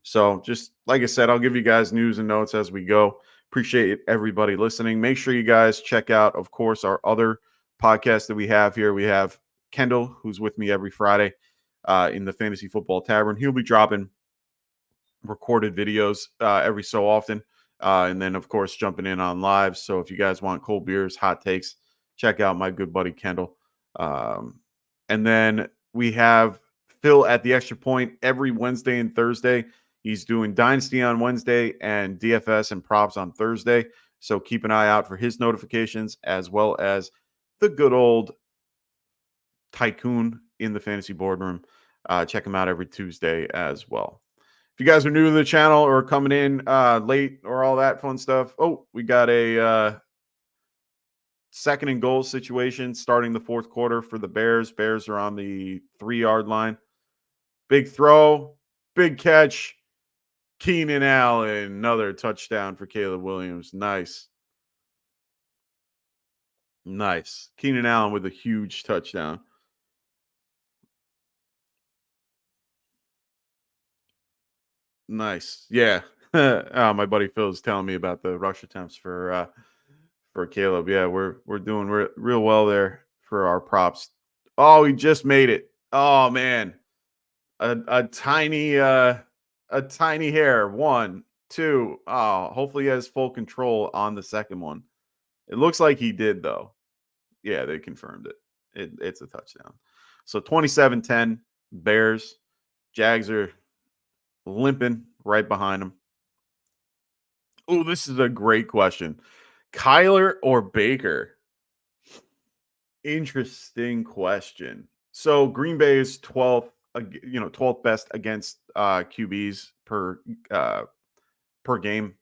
So just like I said, I'll give you guys news and notes as we go. Appreciate everybody listening. Make sure you guys check out, of course, our other podcast that we have here. We have Kendall, who's with me every Friday in the Fantasy Football Tavern. He'll be dropping recorded videos every so often. And then, of course, jumping in on live. So if you guys want cold beers, hot takes, check out my good buddy Kendall. And then we have Phil at the Extra Point every Wednesday and Thursday. He's doing Dynasty on Wednesday and DFS and props on Thursday. So keep an eye out for his notifications, as well as the good old Tycoon in the Fantasy Boardroom. Check him out every Tuesday as well. If you guys are new to the channel or coming in late or all that fun stuff, we got a second and goal situation starting the fourth quarter for the Bears. Bears are on the 3-yard line. Big throw, big catch. Keenan Allen, another touchdown for Caleb Williams. Nice. Keenan Allen with a huge touchdown. Nice. Yeah. My buddy Phil is telling me about the rush attempts for Caleb. Yeah, we're doing real well there for our props. Oh, he just made it. Oh man. A tiny hair. 1, 2. Oh, hopefully he has full control on the second one. It looks like he did though. Yeah, they confirmed it. It's a touchdown. So 27-10 Bears. Jags are limping right behind them. Oh, this is a great question. Kyler or Baker? Interesting question. So Green Bay is 12th, 12th best against QBs per game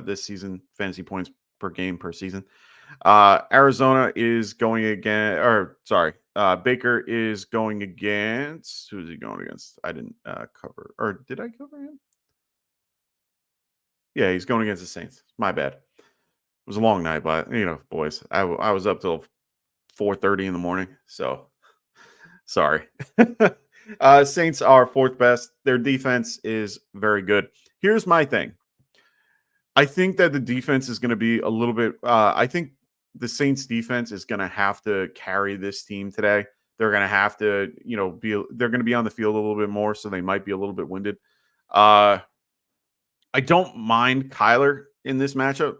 this season, fantasy points per game per season. Arizona is going Baker is going against, who is he going against? I didn't cover, or did I cover him? Yeah, he's going against the Saints. My bad. It was a long night, but boys, I was up till 4:30 in the morning, so sorry. Saints are 4th best. Their defense is very good. Here's my thing. I think that the defense is going to be a little bit. I think the Saints defense is going to have to carry this team today. They're going to have to, they're going to be on the field a little bit more, so they might be a little bit winded. I don't mind Kyler in this matchup,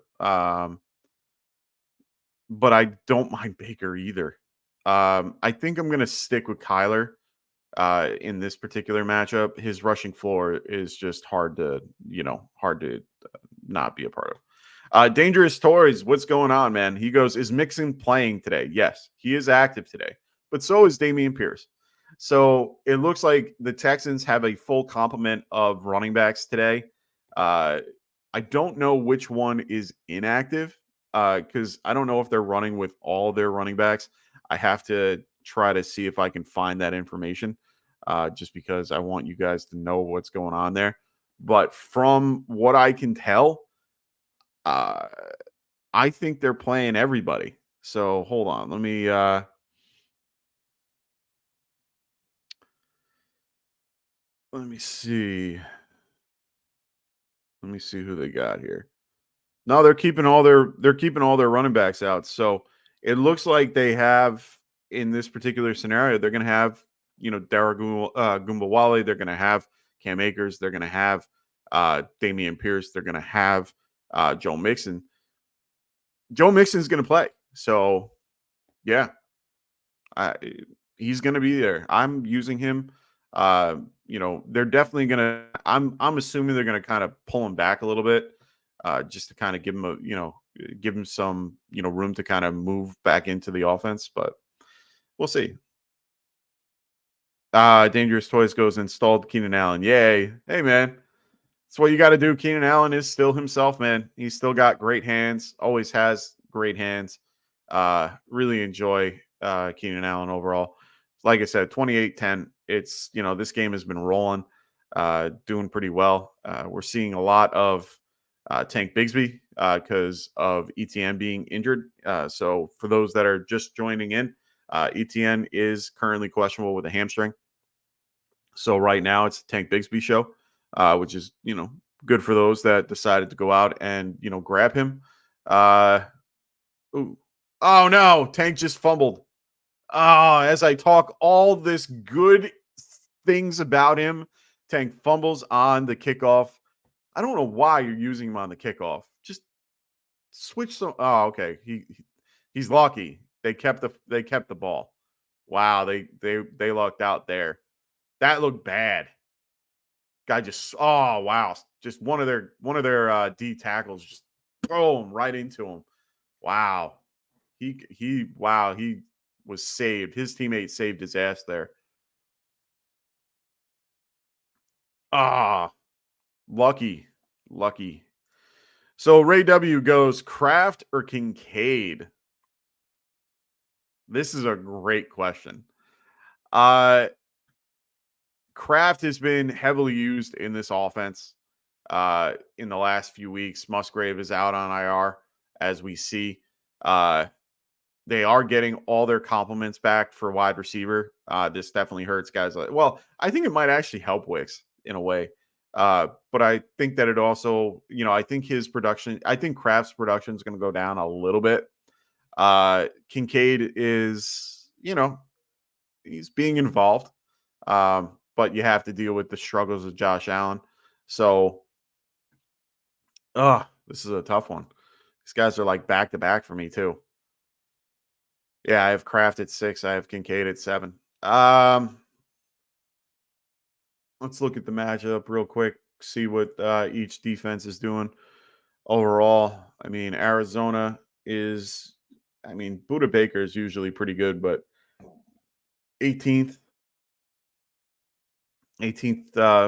but I don't mind Baker either. I think I'm going to stick with Kyler in this particular matchup. His rushing floor is just hard to not be a part of. Dangerous Toys, what's going on, man? He goes, is Mixon playing today? Yes, he is active today, but so is Dameon Pierce. So it looks like the Texans have a full complement of running backs today. I don't know which one is inactive. because I don't know if they're running with all their running backs. I have to try to see if I can find that information, just because I want you guys to know what's going on there. But from what I can tell, uh, I think they're playing everybody. So hold on, let me see. Let me see who they got here. No, they're keeping all their running backs out. So it looks like they have, in this particular scenario, they're going to have, Dara Gumbawale. They're going to have Cam Akers. They're going to have Damian Pierce. They're going to have Joe Mixon. Joe Mixon's going to play. So yeah, he's going to be there. I'm using him. They're definitely going to. I'm assuming they're going to kind of pull him back a little bit, just to kind of give him some room to kind of move back into the offense. But we'll see. Dangerous Toys goes installed Keenan Allen. Yay! Hey man, that's what you got to do. Keenan Allen is still himself, man. He's still got great hands. Always has great hands. Really enjoy Keenan Allen overall. Like I said, 28-10. It's, this game has been rolling, doing pretty well. We're seeing a lot of Tank Bigsby because of ETN being injured. So for those that are just joining in, ETN is currently questionable with a hamstring. So right now it's a Tank Bigsby show, which is, good for those that decided to go out and, grab him. Ooh. Oh no, Tank just fumbled. Oh, as I talk all this good things about him, Tank fumbles on the kickoff. I don't know why you're using him on the kickoff. Just switch some. Oh, okay. He's lucky. They kept the ball. Wow, they lucked out there. That looked bad. Guy just, oh wow, just one of their D tackles just boom right into him. Wow. He was saved. His teammate saved his ass there. Ah, lucky. So Ray W goes Kraft or Kincaid. This is a great question. Kraft has been heavily used in this offense in the last few weeks. Musgrave is out on IR, as we see. They are getting all their compliments back for wide receiver. This definitely hurts guys. Well, I think it might actually help Wicks in a way. But I think that it also, I think Kraft's production is going to go down a little bit. Kincaid is, he's being involved. But you have to deal with the struggles of Josh Allen. So, this is a tough one. These guys are like back to back for me too. Yeah, I have Kraft at 6. I have Kincaid at 7. Let's look at the matchup real quick, see what each defense is doing overall. I mean, Arizona is, Buda Baker is usually pretty good, but 18th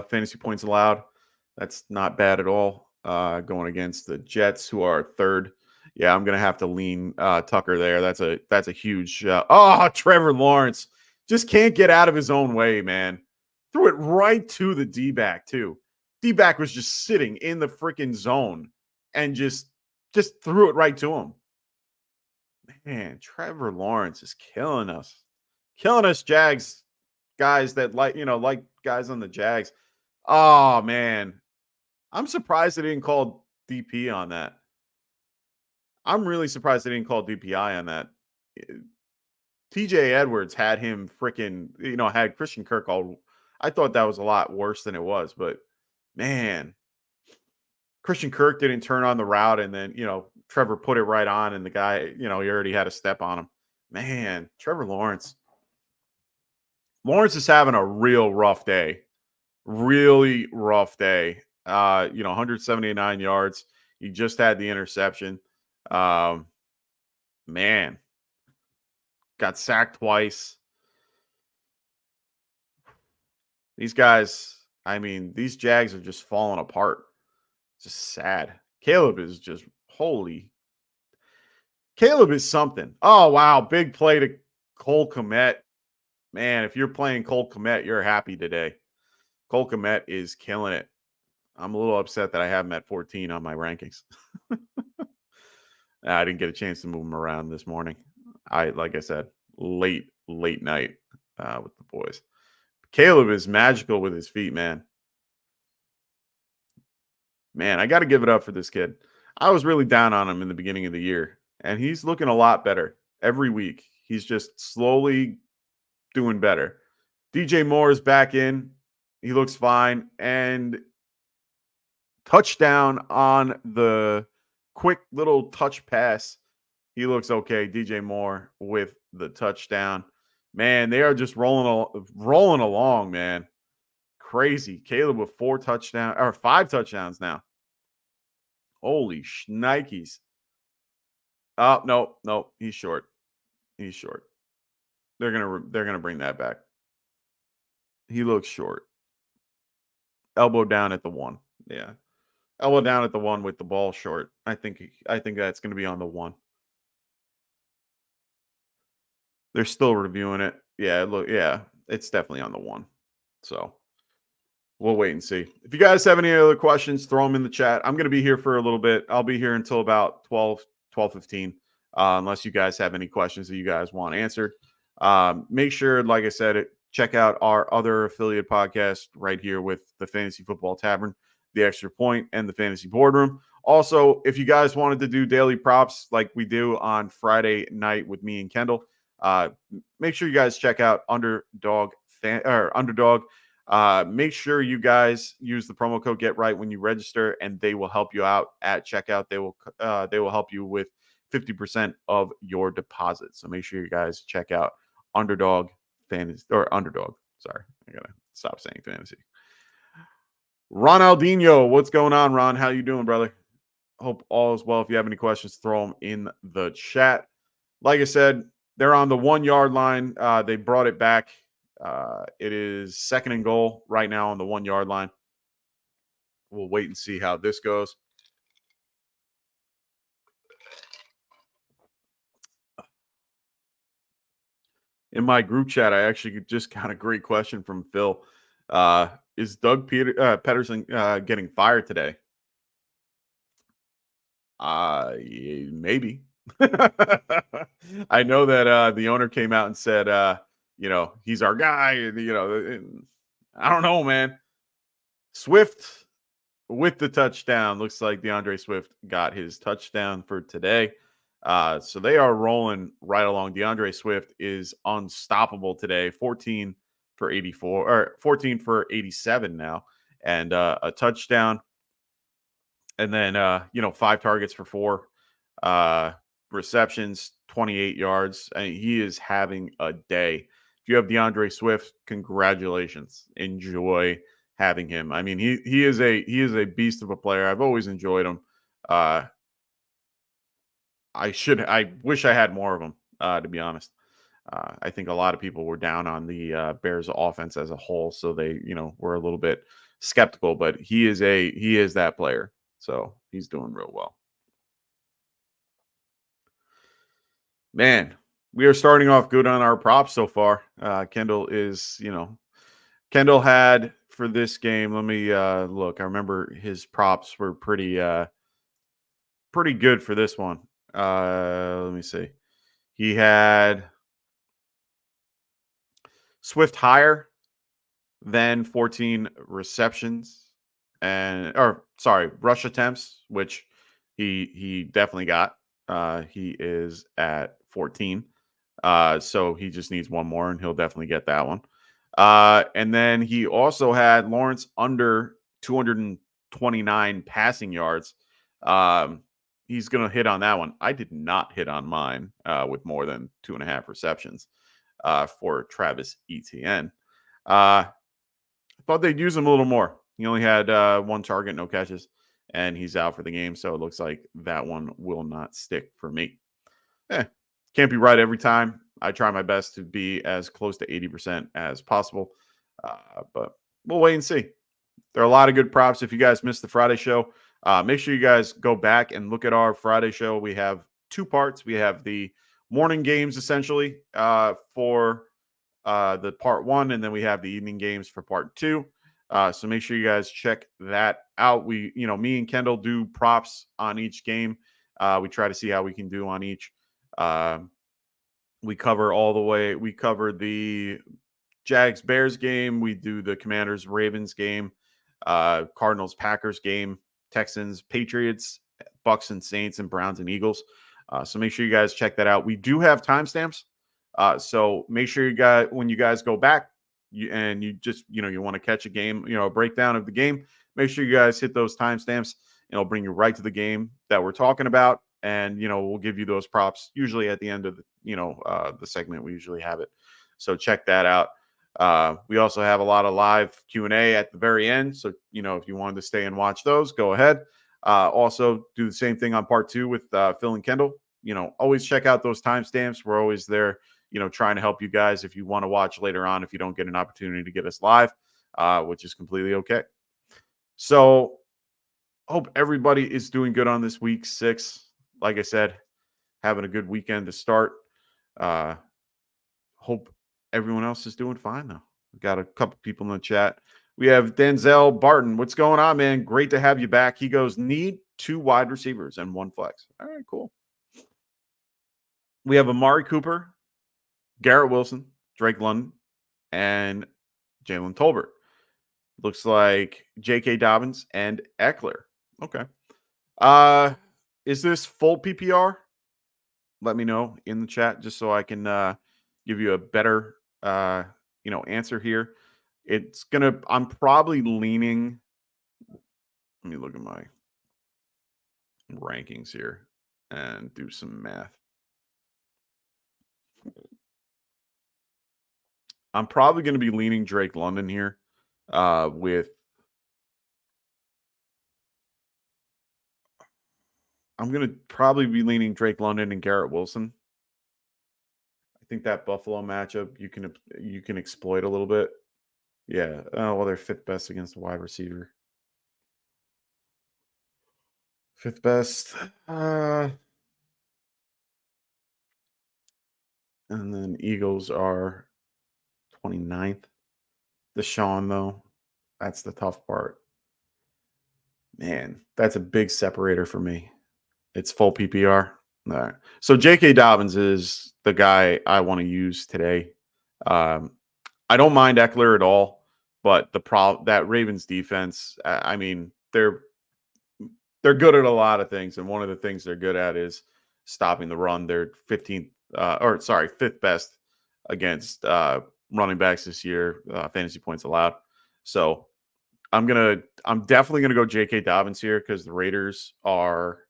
fantasy points allowed. That's not bad at all. Going against the Jets, who are 3rd. Yeah, I'm gonna have to lean Tucker there. That's a huge. Trevor Lawrence just can't get out of his own way, man. Threw it right to the D-back too. D-back was just sitting in the freaking zone and just threw it right to him. Man, Trevor Lawrence is killing us, Jags guys that like guys on the Jags. Oh man, I'm surprised they didn't call DP on that. I'm really surprised they didn't call DPI on that. TJ Edwards had him freaking, had Christian Kirk all. I thought that was a lot worse than it was, but man, Christian Kirk didn't turn on the route, and then, Trevor put it right on, and the guy, he already had a step on him. Man, Trevor Lawrence. Lawrence is having a real rough day. Really rough day. 179 yards. He just had the interception. Man, got sacked twice. These guys, these Jags are just falling apart. Just sad. Caleb is just holy. Caleb is something. Oh, wow. Big play to Cole Kmet. Man, if you're playing Cole Kmet, you're happy today. Cole Kmet is killing it. I'm a little upset that I have him at 14 on my rankings. I didn't get a chance to move him around this morning. Like I said, late night with the boys. Caleb is magical with his feet, man. Man, I got to give it up for this kid. I was really down on him in the beginning of the year, and he's looking a lot better every week. He's just slowly doing better. DJ Moore is back in. He looks fine. And touchdown on the quick little touch pass. He looks okay. DJ Moore with the touchdown. Man, they are just rolling along, man. Crazy. Caleb with 5 touchdowns now. Holy shnikes. Oh, no. He's short. They're gonna bring that back. He looks short. Elbow down at the 1. Yeah. Elbow down at the 1 with the ball short. I think that's gonna be on the 1. They're still reviewing it. Yeah, it's definitely on the 1. So we'll wait and see. If you guys have any other questions, throw them in the chat. I'm going to be here for a little bit. I'll be here until about 12:15, unless you guys have any questions that you guys want answered. Make sure, like I said, check out our other affiliate podcast right here with the Fantasy Football Tavern, the Extra Point, and the Fantasy Boardroom. Also, if you guys wanted to do daily props like we do on Friday night with me and Kendall, make sure you guys check out Underdog. Make sure you guys use the promo code GetRight when you register, and they will help you out at checkout. They will help you with 50% of your deposit. So make sure you guys check out Underdog Fantasy or Underdog. Sorry, I gotta stop saying fantasy. Ronaldinho, what's going on, Ron? How you doing, brother? Hope all is well. If you have any questions, throw them in the chat. Like I said, they're on the 1 yard line. They brought it back. It is 2nd and goal right now on the 1 yard line. We'll wait and see how this goes. In my group chat, I actually just got a great question from Phil. Is Doug Pederson getting fired today? Maybe. I know that the owner came out and said, he's our guy. I don't know, man. Swift with the touchdown. Looks like DeAndre Swift got his touchdown for today. So they are rolling right along. DeAndre Swift is unstoppable today. 14 for 84 or 14 for 87 now, and a touchdown. And then 5 targets for 4 receptions, 28 yards. I mean, he is having a day. If you have DeAndre Swift, congratulations. Enjoy having him. I mean, he is a beast of a player. I've always enjoyed him. I wish I had more of them, to be honest. I think a lot of people were down on the Bears offense as a whole, so they, were a little bit skeptical, but he is that player. So he's doing real well. Man, we are starting off good on our props so far. Kendall had for this game. Let me look. I remember his props were pretty good for this one. Let me see. He had Swift higher than 14 receptions rush attempts, which he definitely got. He is at 14. So he just needs one more and he'll definitely get that one. And then he also had Lawrence under 229 passing yards. He's going to hit on that one. I did not hit on mine with more than 2.5 receptions for Travis Etienne. I thought they'd use him a little more. He only had 1 target, no catches, and he's out for the game. So it looks like that one will not stick for me. Can't be right every time. I try my best to be as close to 80% as possible, but we'll wait and see. There are a lot of good props. If you guys missed the Friday show, make sure you guys go back and look at our Friday show. We have two parts. We have the morning games essentially for the part one, and then we have the evening games for part two. So make sure you guys check that out. We, me and Kendall do props on each game. We try to see how we can do on each. We cover all the way. We cover the Jags Bears game. We do the Commanders Ravens game, Cardinals Packers game, Texans Patriots, Bucks and Saints, and Browns and Eagles. So make sure you guys check that out. We do have timestamps. So make sure you guys, when you guys go back you want to catch a game, a breakdown of the game, make sure you guys hit those timestamps. It'll bring you right to the game that we're talking about. And, we'll give you those props usually at the end of the segment. We usually have it. So check that out. We also have a lot of live Q&A at the very end. So, if you wanted to stay and watch those, go ahead. Also do the same thing on part two with Phil and Kendall. Always check out those timestamps. We're always there, trying to help you guys if you want to watch later on, if you don't get an opportunity to get us live, which is completely okay. So hope everybody is doing good on this week 6. Like I said, having a good weekend to start. Hope everyone else is doing fine, though. We've got a couple people in the chat. We have Denzel Barton. What's going on, man? Great to have you back. He goes, need 2 wide receivers and 1 flex. All right, cool. We have Amari Cooper, Garrett Wilson, Drake London, and Jalen Tolbert. Looks like J.K. Dobbins and Eckler. Okay. Is this full PPR? Let me know in the chat just so I can give you a better answer here. I'm probably leaning. Let me look at my rankings here and do some math. I'm probably going to be leaning Drake London here with. I'm going to probably be leaning Drake London and Garrett Wilson. I think that Buffalo matchup you can exploit a little bit. Yeah. Oh, well, they're 5th best against a wide receiver. 5th best. And then Eagles are 29th. Deshaun, though, that's the tough part. Man, that's a big separator for me. It's full PPR. All right. So J.K. Dobbins is the guy I want to use today. I don't mind Eckler at all, but that Ravens defense, I mean, they're good at a lot of things, and one of the things they're good at is stopping the run. They're 5th best against running backs this year, fantasy points allowed. So I'm definitely gonna go J.K. Dobbins here because the Raiders are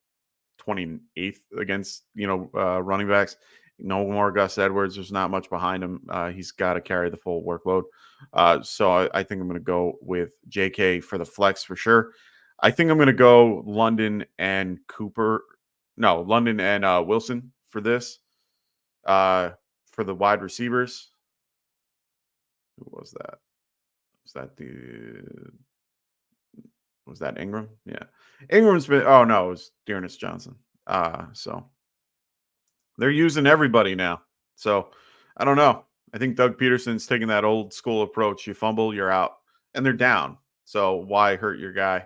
28th against running backs. No more Gus Edwards. There's not much behind him. He's got to carry the full workload. So I think I'm going to go with JK for the flex for sure. I think I'm going to go London and Wilson for this. For the wide receivers. Who was that? Was that Ingram? Yeah. Ingram's been, it was Dearness Johnson. So they're using everybody now. So I don't know. I think Doug Peterson's taking that old school approach. You fumble, you're out. And they're down. So why hurt your guy?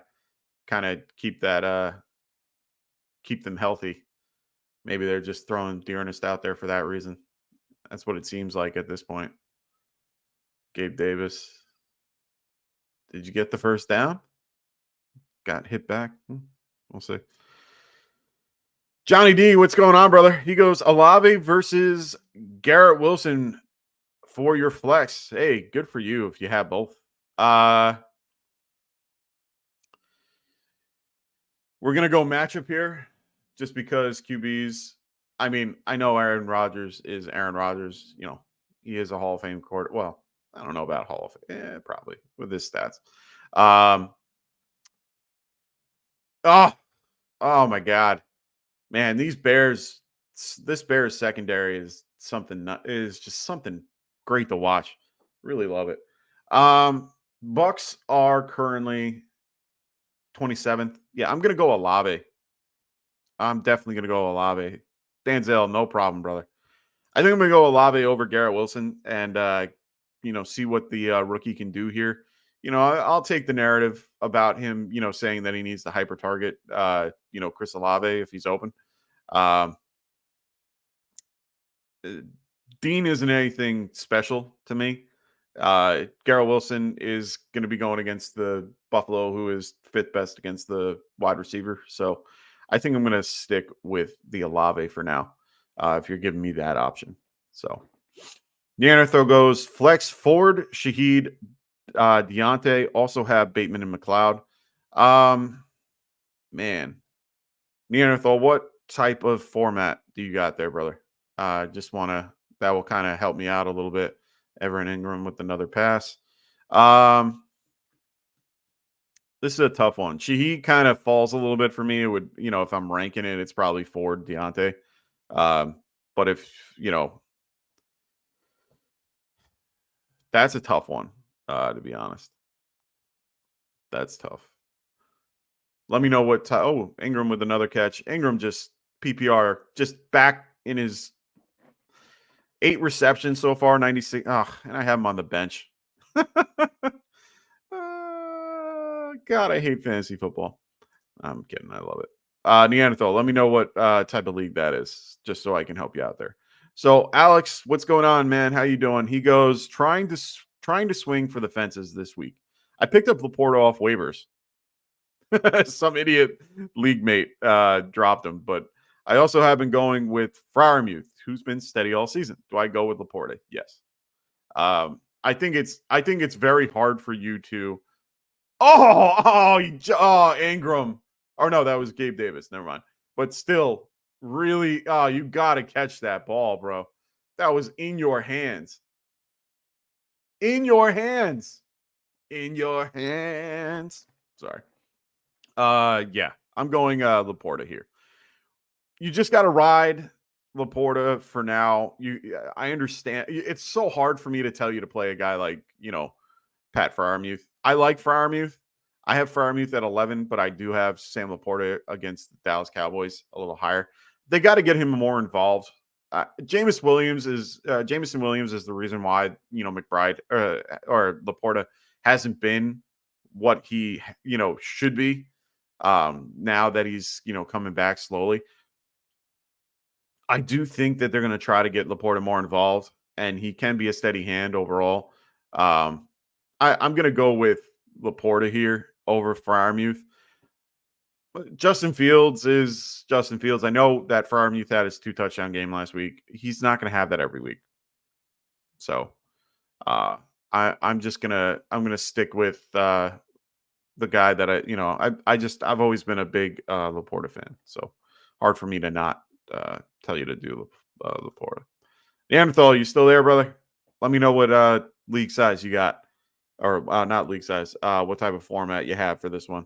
Kind of keep them healthy. Maybe they're just throwing Dearness out there for that reason. That's what it seems like at this point. Gabe Davis. Did you get the first down? Got hit back. We'll see. Johnny D, what's going on, brother? He goes, Olave versus Garrett Wilson for your flex. Hey, good for you if you have both. We're going to go matchup here just because QBs. I mean, I know Aaron Rodgers is Aaron Rodgers. He is a Hall of Fame quarterback. Well, I don't know about Hall of Fame. Probably with his stats. Oh my God. Man, this Bears secondary is just something great to watch. Really love it. Bucks are currently 27th. Yeah, I'm going to go Olave. I'm definitely going to go Olave. Danzel, no problem, brother. I think I'm going to go Olave over Garrett Wilson and, see what the rookie can do here. I'll take the narrative about him, saying that he needs to hyper target, Chris Olave if he's open. Dean isn't anything special to me. Garrett Wilson is going to be going against the Buffalo, who is fifth best against the wide receiver. So I think I'm going to stick with the Olave for now, if you're giving me that option. So Neanderthal goes flex Ford, Shaheed, Deontay. Also have Bateman and McLeod. Man, Neanderthal, what type of format do you got there, brother? Just want to, that will kind of help me out a little bit. Everett Ingram with another pass. This is a tough one. Shaheed kind of falls a little bit for me. It would, if I'm ranking it, it's probably Ford, Deontay. But if, that's a tough one, to be honest. That's tough. Let me know what Ingram with another catch. Ingram just PPR, just back in his 8 receptions so far, 96. And I have him on the bench. God, I hate fantasy football. I'm kidding. I love it. Neanderthal, let me know what type of league that is, just so I can help you out there. So, Alex, what's going on, man? How you doing? He goes, trying to swing for the fences this week. I picked up Laporta off waivers. Some idiot league mate dropped him, but I also have been going with Freiermuth, who's been steady all season. Do I go with Laporta? Yes. I think it's very hard for you to. Ingram. Or no, that was Gabe Davis. Never mind. But still, really, you got to catch that ball, bro. That was in your hands. In your hands. In your hands. Sorry. Yeah, I'm going Laporta here. You just got to ride Laporta for now. I understand. It's so hard for me to tell you to play a guy like, Pat Freiermuth. I like Freiermuth. I have Freiermuth at 11, but I do have Sam Laporta against the Dallas Cowboys a little higher. They got to get him more involved. Jameson Williams is the reason why, McBride or Laporta hasn't been what he, should be. Now that he's, coming back slowly. I do think that they're going to try to get Laporta more involved, and he can be a steady hand overall. I'm going to go with Laporta here over Freiermuth. Justin Fields is Justin Fields. I know that Freiermuth had his 2 touchdown game last week. He's not going to have that every week. So I'm going to stick with the guy that I've always been a big Laporta fan. So hard for me to not tell you to do Laporta. Neanderthal, you still there, brother? Let me know what league size you got. Or not league size, what type of format you have for this one.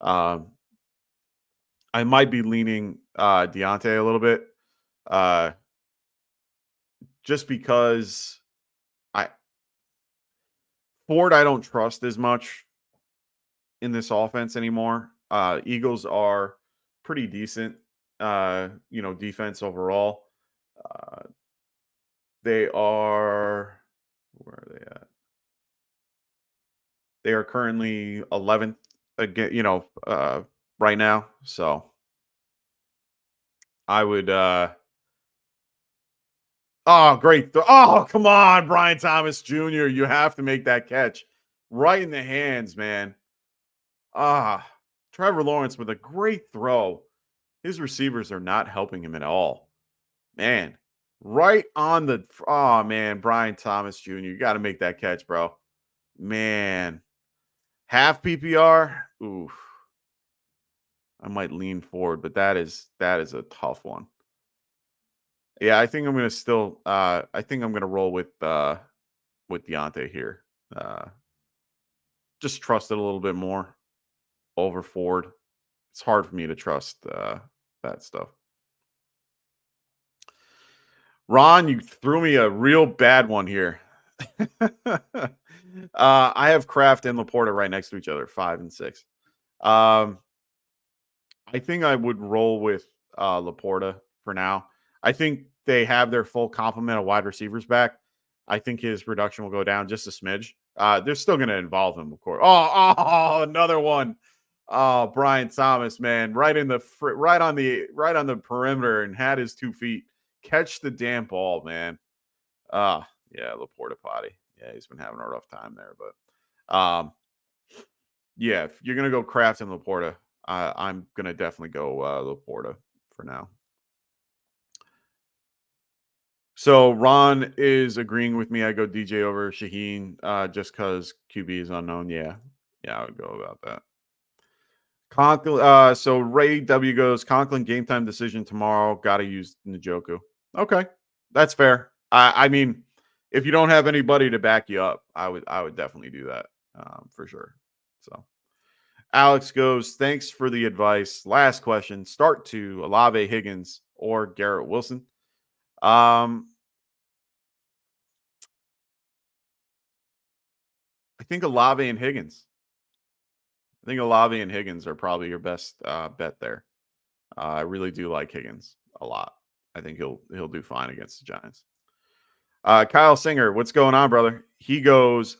I might be leaning Deontay a little bit, just because Ford I don't trust as much in this offense anymore. Eagles are pretty decent, defense overall. They are, where are they at? They are currently 11th again, right now. So I would great. Come on, Brian Thomas Jr. You have to make that catch right in the hands, man. Trevor Lawrence with a great throw. His receivers are not helping him at all. Man, right on the man, Brian Thomas Jr. You got to make that catch, bro. Man. Half PPR, oof. I might lean forward, but that is a tough one. Yeah, I think I'm gonna still. I think I'm gonna roll with Deontay here. Just trust it a little bit more over Ford. It's hard for me to trust that stuff. Ron, you threw me a real bad one here. I have Kraft and Laporta right next to each other, 5 and 6. I think I would roll with Laporta for now. I think they have their full complement of wide receivers back. I think his production will go down just a smidge. They're still going to involve him, of course. Oh, another one. Oh, Brian Thomas, man, right on the perimeter and had his 2 feet. Catch the damn ball, man. Yeah, Laporta potty. Yeah, he's been having a rough time there, but yeah, if you're gonna go Kraft and Laporta, I'm gonna definitely go Laporta for now. So Ron is agreeing with me. I go DJ over Shaheen just because QB is unknown. Yeah, I would go about that. Conklin, so Ray W goes Conklin game time decision tomorrow. Got to use Njoku. Okay, that's fair. I mean, if you don't have anybody to back you up, I would definitely do that for sure. So Alex goes, thanks for the advice. Last question: start to Olave, Higgins, or Garrett Wilson. I think Olave and Higgins. I think Olave and Higgins are probably your best bet there. I really do like Higgins a lot. I think he'll do fine against the Giants. Kyle Singer, what's going on, brother? He goes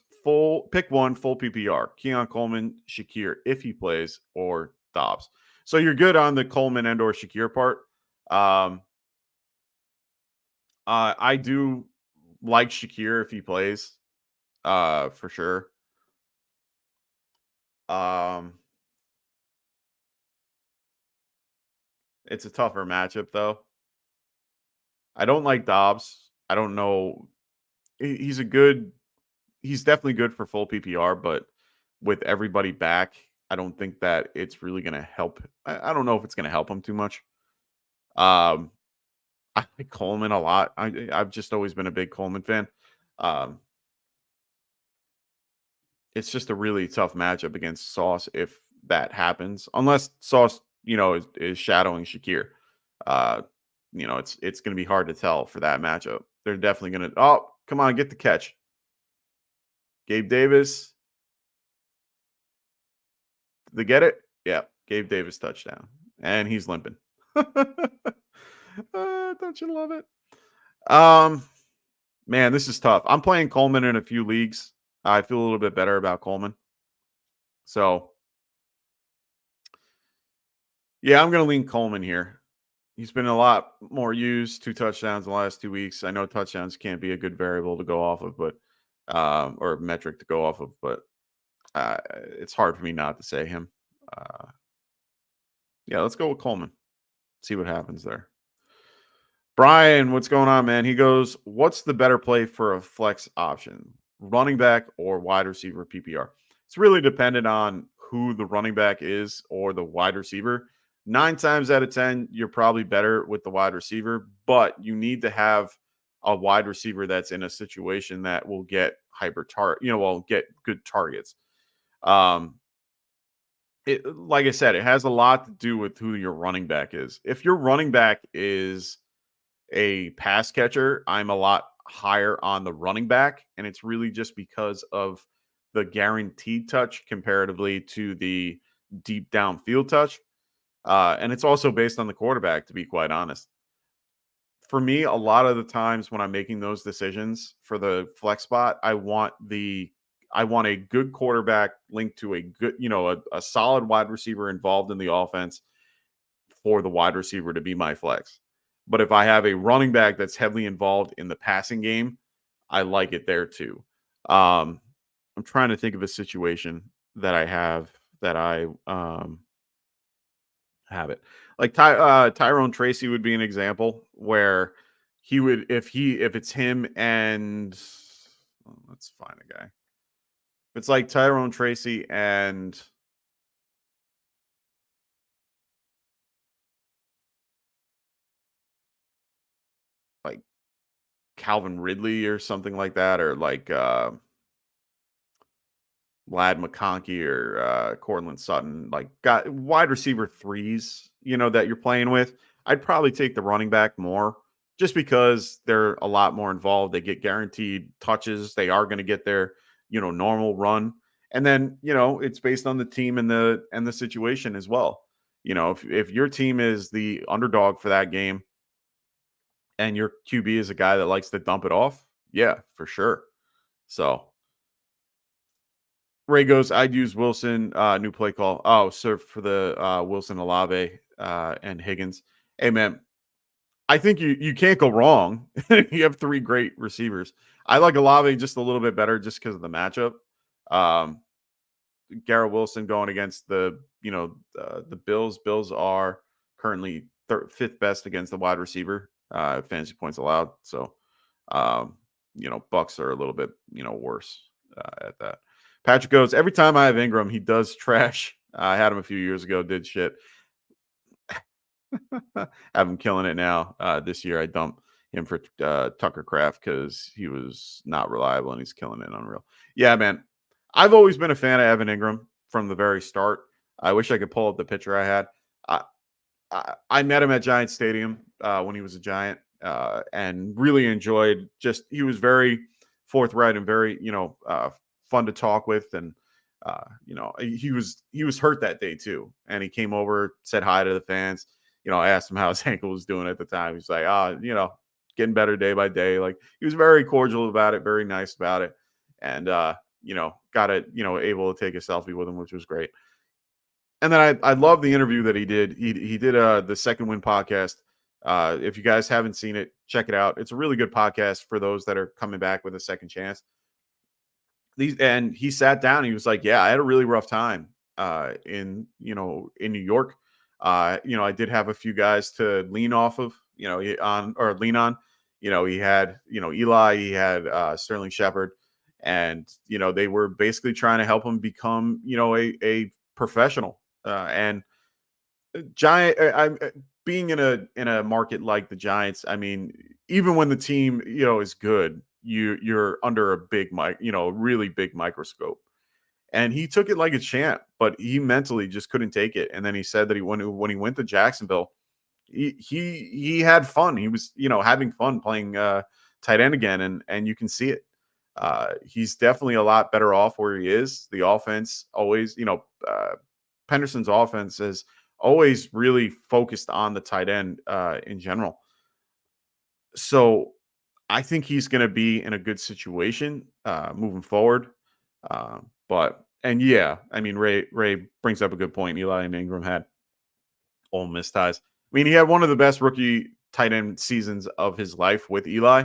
pick one, full PPR. Keon Coleman, Shakir, if he plays, or Dobbs. So you're good on the Coleman and or Shakir part. I do like Shakir if he plays, for sure. It's a tougher matchup, though. I don't like Dobbs. I don't know. He's definitely good for full PPR, but with everybody back, I don't think that it's really going to help. I don't know if it's going to help him too much. I like Coleman a lot. I've just always been a big Coleman fan. It's just a really tough matchup against Sauce if that happens, unless Sauce, is shadowing Shakir. It's going to be hard to tell for that matchup. They're definitely going to. Oh, come on, get the catch. Gabe Davis. Did they get it? Yeah, Gabe Davis touchdown, and he's limping. Don't you love it? Man, this is tough. I'm playing Coleman in a few leagues. I feel a little bit better about Coleman. So, yeah, I'm going to lean Coleman here. He's been a lot more used, 2 touchdowns in the last 2 weeks. I know touchdowns can't be a good variable to go off of, but or metric to go off of, but it's hard for me not to say him. Yeah, let's go with Coleman. See what happens there. Brian, what's going on, man? He goes, what's the better play for a flex option? Running back or wide receiver PPR? It's really dependent on who the running back is or the wide receiver. 9 times out of 10, you're probably better with the wide receiver, but you need to have a wide receiver that's in a situation that will get get good targets. Like I said, it has a lot to do with who your running back is. If your running back is a pass catcher, I'm a lot higher on the running back, and it's really just because of the guaranteed touch comparatively to the deep downfield touch. And it's also based on the quarterback, to be quite honest. For me, a lot of the times when I'm making those decisions for the flex spot, I want a good quarterback linked to a good, a solid wide receiver involved in the offense for the wide receiver to be my flex. But if I have a running back that's heavily involved in the passing game, I like it there too. I'm trying to think of a situation that I have that I have it. Like Tyrone Tracy would be an example where he would, if it's him and let's find a guy. If it's like Tyrone Tracy and like Calvin Ridley or something like that, or like Lad McConkey or Cortland Sutton, like got wide receiver 3s, that you're playing with, I'd probably take the running back more just because they're a lot more involved. They get guaranteed touches. They are going to get their, normal run. And then, it's based on the team and the situation as well. If your team is the underdog for that game, and your QB is a guy that likes to dump it off, yeah, for sure. So Ray goes, I'd use Wilson, new play call. Oh, so for the Wilson, Olave, and Higgins. Hey, man, I think you can't go wrong. You have 3 great receivers. I like Olave just a little bit better just because of the matchup. Garrett Wilson going against the Bills. Bills are currently 5th best against the wide receiver fantasy points allowed. So Bucks are a little bit worse at that. Patrick goes, every time I have Ingram, he does trash. I had him a few years ago, did shit. Have him killing it now. This year, I dumped him for Tucker Kraft because he was not reliable and he's killing it. Unreal. Yeah, man. I've always been a fan of Evan Ingram from the very start. I wish I could pull up the picture I had. I met him at Giant Stadium when he was a Giant and really enjoyed he was very forthright and very, fun to talk with. And, he was hurt that day too. And he came over, said hi to the fans. I asked him how his ankle was doing at the time. He's like, getting better day by day. Like, he was very cordial about it, very nice about it. And, got it, able to take a selfie with him, which was great. And then I love the interview that he did. He did the Second Win podcast. If you guys haven't seen it, check it out. It's a really good podcast for those that are coming back with a second chance. And he sat down and he was like, yeah, I had a really rough time in New York. I did have a few guys to lean off of, lean on. He had, Eli, he had Sterling Shepard, and, they were basically trying to help him become, a professional. And being in a market like the Giants, I mean, even when the team, is good, you're under a big really big microscope. And he took it like a champ, but he mentally just couldn't take it. And then he said that when he went to Jacksonville, he had fun. He was, having fun playing tight end again, and you can see it. He's definitely a lot better off where he is. The offense always, Penderson's offense is always really focused on the tight end in general. So I think he's going to be in a good situation moving forward. Ray brings up a good point. Eli and Ingram had Ole Miss ties. I mean, he had one of the best rookie tight end seasons of his life with Eli.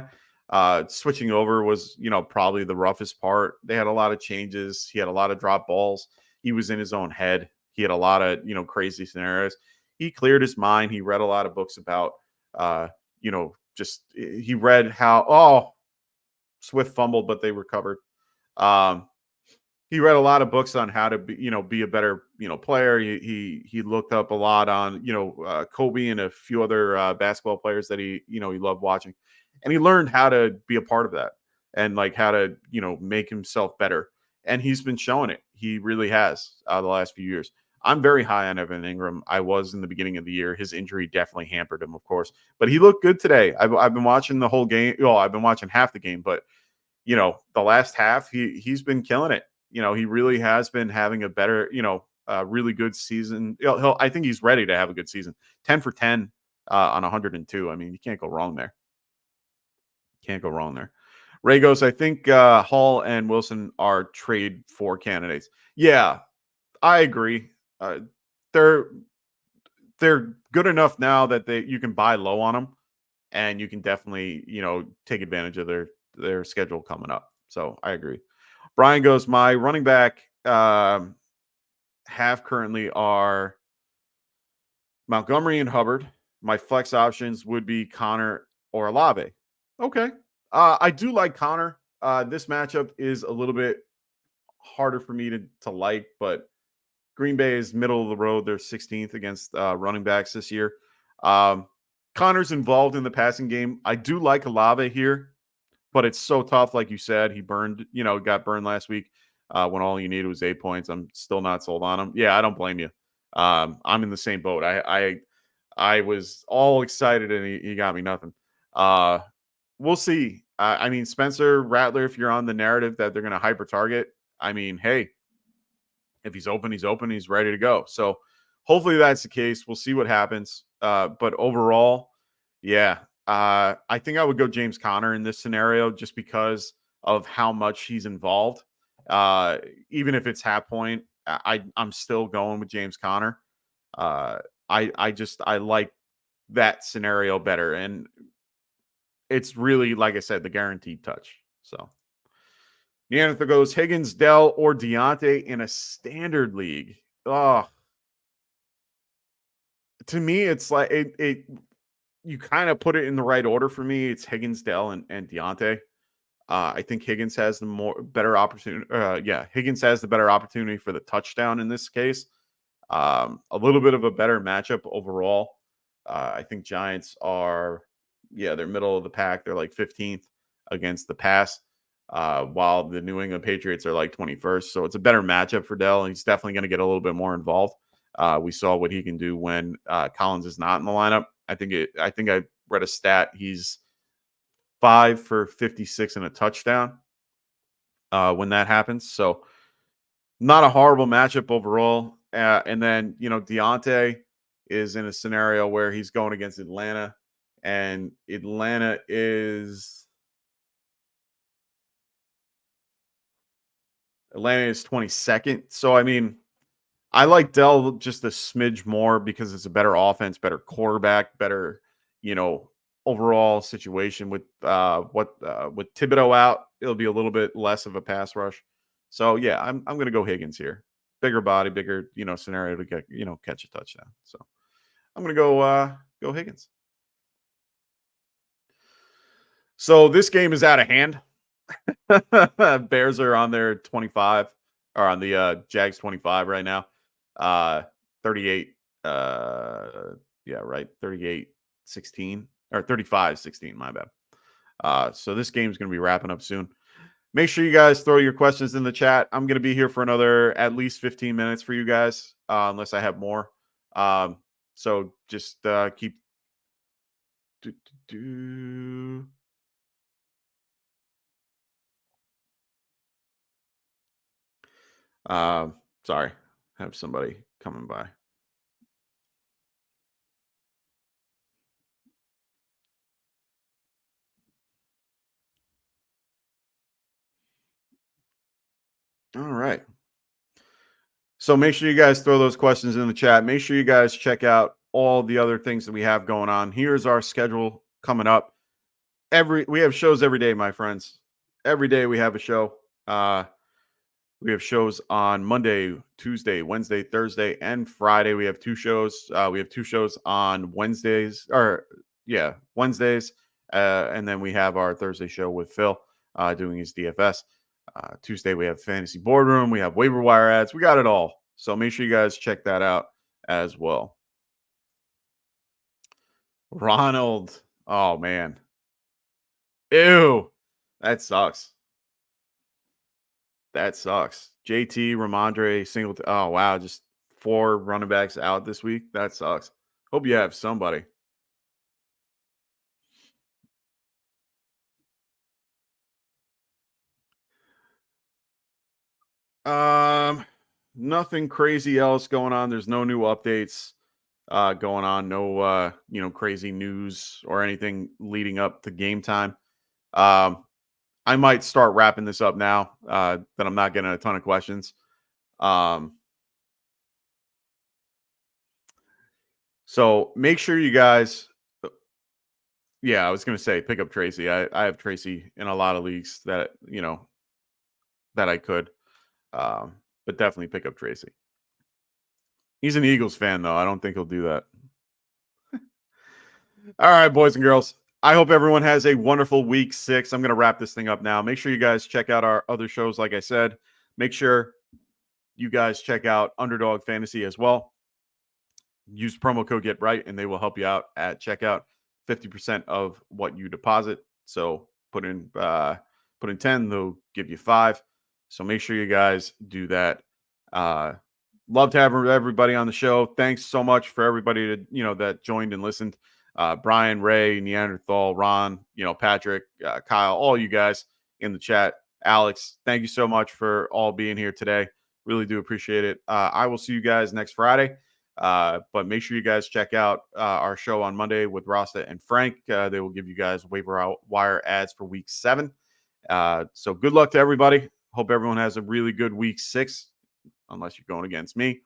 Switching over was, probably the roughest part. They had a lot of changes. He had a lot of drop balls. He was in his own head. He had a lot of, crazy scenarios. He cleared his mind. He read a lot of books about, he read how, Swift fumbled, but they recovered. He read a lot of books on how to be a better, player. He looked up a lot on, Kobe and a few other basketball players that he loved watching. And he learned how to be a part of that and like how to, make himself better. And he's been showing it. He really has the last few years. I'm very high on Evan Ingram. I was in the beginning of the year. His injury definitely hampered him, of course, but he looked good today. I've been watching the whole game. Well, I've been watching half the game, but the last half, he's been killing it. He really has been having a better, really good season. I think he's ready to have a good season. 10 for 10 on 102. I mean, you can't go wrong there. Can't go wrong there. Ray goes, I think Hall and Wilson are trade for candidates. Yeah, I agree. They're good enough now that you can buy low on them, and you can definitely take advantage of their schedule coming up. So I agree. Brian goes, my running back half currently are Montgomery and Hubbard. My flex options would be Connor or Olave. Okay. I do like Connor. This matchup is a little bit harder for me to like, but Green Bay is middle of the road. They're 16th against running backs this year. Connor's involved in the passing game. I do like Olave here, but it's so tough. Like you said, he got burned last week when all you needed was 8 points. I'm still not sold on him. Yeah, I don't blame you. I'm in the same boat. I was all excited and he got me nothing. We'll see. I mean, Spencer Rattler, if you're on the narrative that they're going to hyper target, I mean, hey, if he's open, he's ready to go. So hopefully that's the case. We'll see what happens. But overall, yeah, I think I would go James Conner in this scenario just because of how much he's involved. Even if it's half point, I'm still going with James Conner. I like that scenario better, and it's really, like I said, the guaranteed touch. So Neanderthal goes Higgins, Dell, or Deontay in a standard league. Oh, to me, it's like it you kind of put it in the right order for me. It's Higgins, Dell, and Deontay. I think Higgins has the better opportunity. Higgins has the better opportunity for the touchdown in this case. A little bit of a better matchup overall. I think Giants are, they're middle of the pack. They're like 15th against the pass, while the New England Patriots are like 21st. So it's a better matchup for Dell. He's definitely going to get a little bit more involved. We saw what he can do when Collins is not in the lineup. I think I read a stat. He's 5 for 56 and a touchdown when that happens. So not a horrible matchup overall. And then, Deontay is in a scenario where he's going against Atlanta, and Atlanta is 22nd. So, I mean, I like Dell just a smidge more because it's a better offense, better quarterback, better, overall situation with with Thibodeau out. It'll be a little bit less of a pass rush. So yeah, I'm going to go Higgins here. Bigger body, bigger, scenario to get, catch a touchdown. So I'm going to go Higgins. So this game is out of hand. Bears are on their 25, or on the Jags 25 right now. 38 38-16 or 35-16, my bad. So this game's going to be wrapping up soon. Make sure you guys throw your questions in the chat. I'm going to be here for another at least 15 minutes for you guys, unless I have more. So just keep. Sorry, have somebody coming by. All right. So make sure you guys throw those questions in the chat. Make sure you guys check out all the other things that we have going on. Here's our schedule coming up. We have shows every day, my friends. Every day we have a show. We have shows on Monday, Tuesday, Wednesday, Thursday, and Friday. We have 2 shows. We have 2 shows on Wednesdays, Wednesdays. And then we have our Thursday show with Phil doing his DFS. Tuesday, we have Fantasy Boardroom. We have waiver wire ads. We got it all. So make sure you guys check that out as well. Ronald. Oh, man. Ew. That sucks. That sucks. JT, Ramondre, Singleton. Oh, wow. Just 4 running backs out this week. That sucks. Hope you have somebody. Nothing crazy else going on. There's no new updates going on. No, crazy news or anything leading up to game time. I might start wrapping this up now that I'm not getting a ton of questions. So make sure you guys, I was going to say pick up Tracy. I have Tracy in a lot of leagues that, that I could, but definitely pick up Tracy. He's an Eagles fan, though. I don't think he'll do that. All right, boys and girls. I hope everyone has a wonderful week 6. I'm going to wrap this thing up now. Make sure you guys check out our other shows, like I said. Make sure you guys check out Underdog Fantasy as well. Use promo code GetRight, and they will help you out at checkout. 50% of what you deposit. So put in 10, they'll give you 5. So make sure you guys do that. Love to have everybody on the show. Thanks so much for everybody that joined and listened. Brian, Ray, Neanderthal, Ron, Patrick, Kyle, all you guys in the chat. Alex, thank you so much for all being here today. Really do appreciate it. I will see you guys next Friday. But make sure you guys check out our show on Monday with Rasta and Frank. They will give you guys waiver wire ads for week 7. So good luck to everybody. Hope everyone has a really good week 6, unless you're going against me.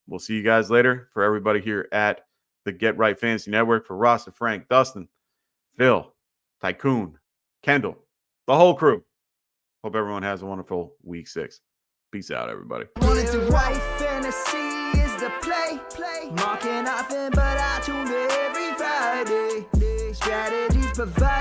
We'll see you guys later. For everybody here at the Get Right Fantasy Network, for Rasta, Frank, Dustin, Phil, Tycoon, Kendall, the whole crew. Hope everyone has a wonderful week 6. Peace out, everybody. Wanted to write fantasy is the play. Marking often, but I tune in every Friday. Strategies provide.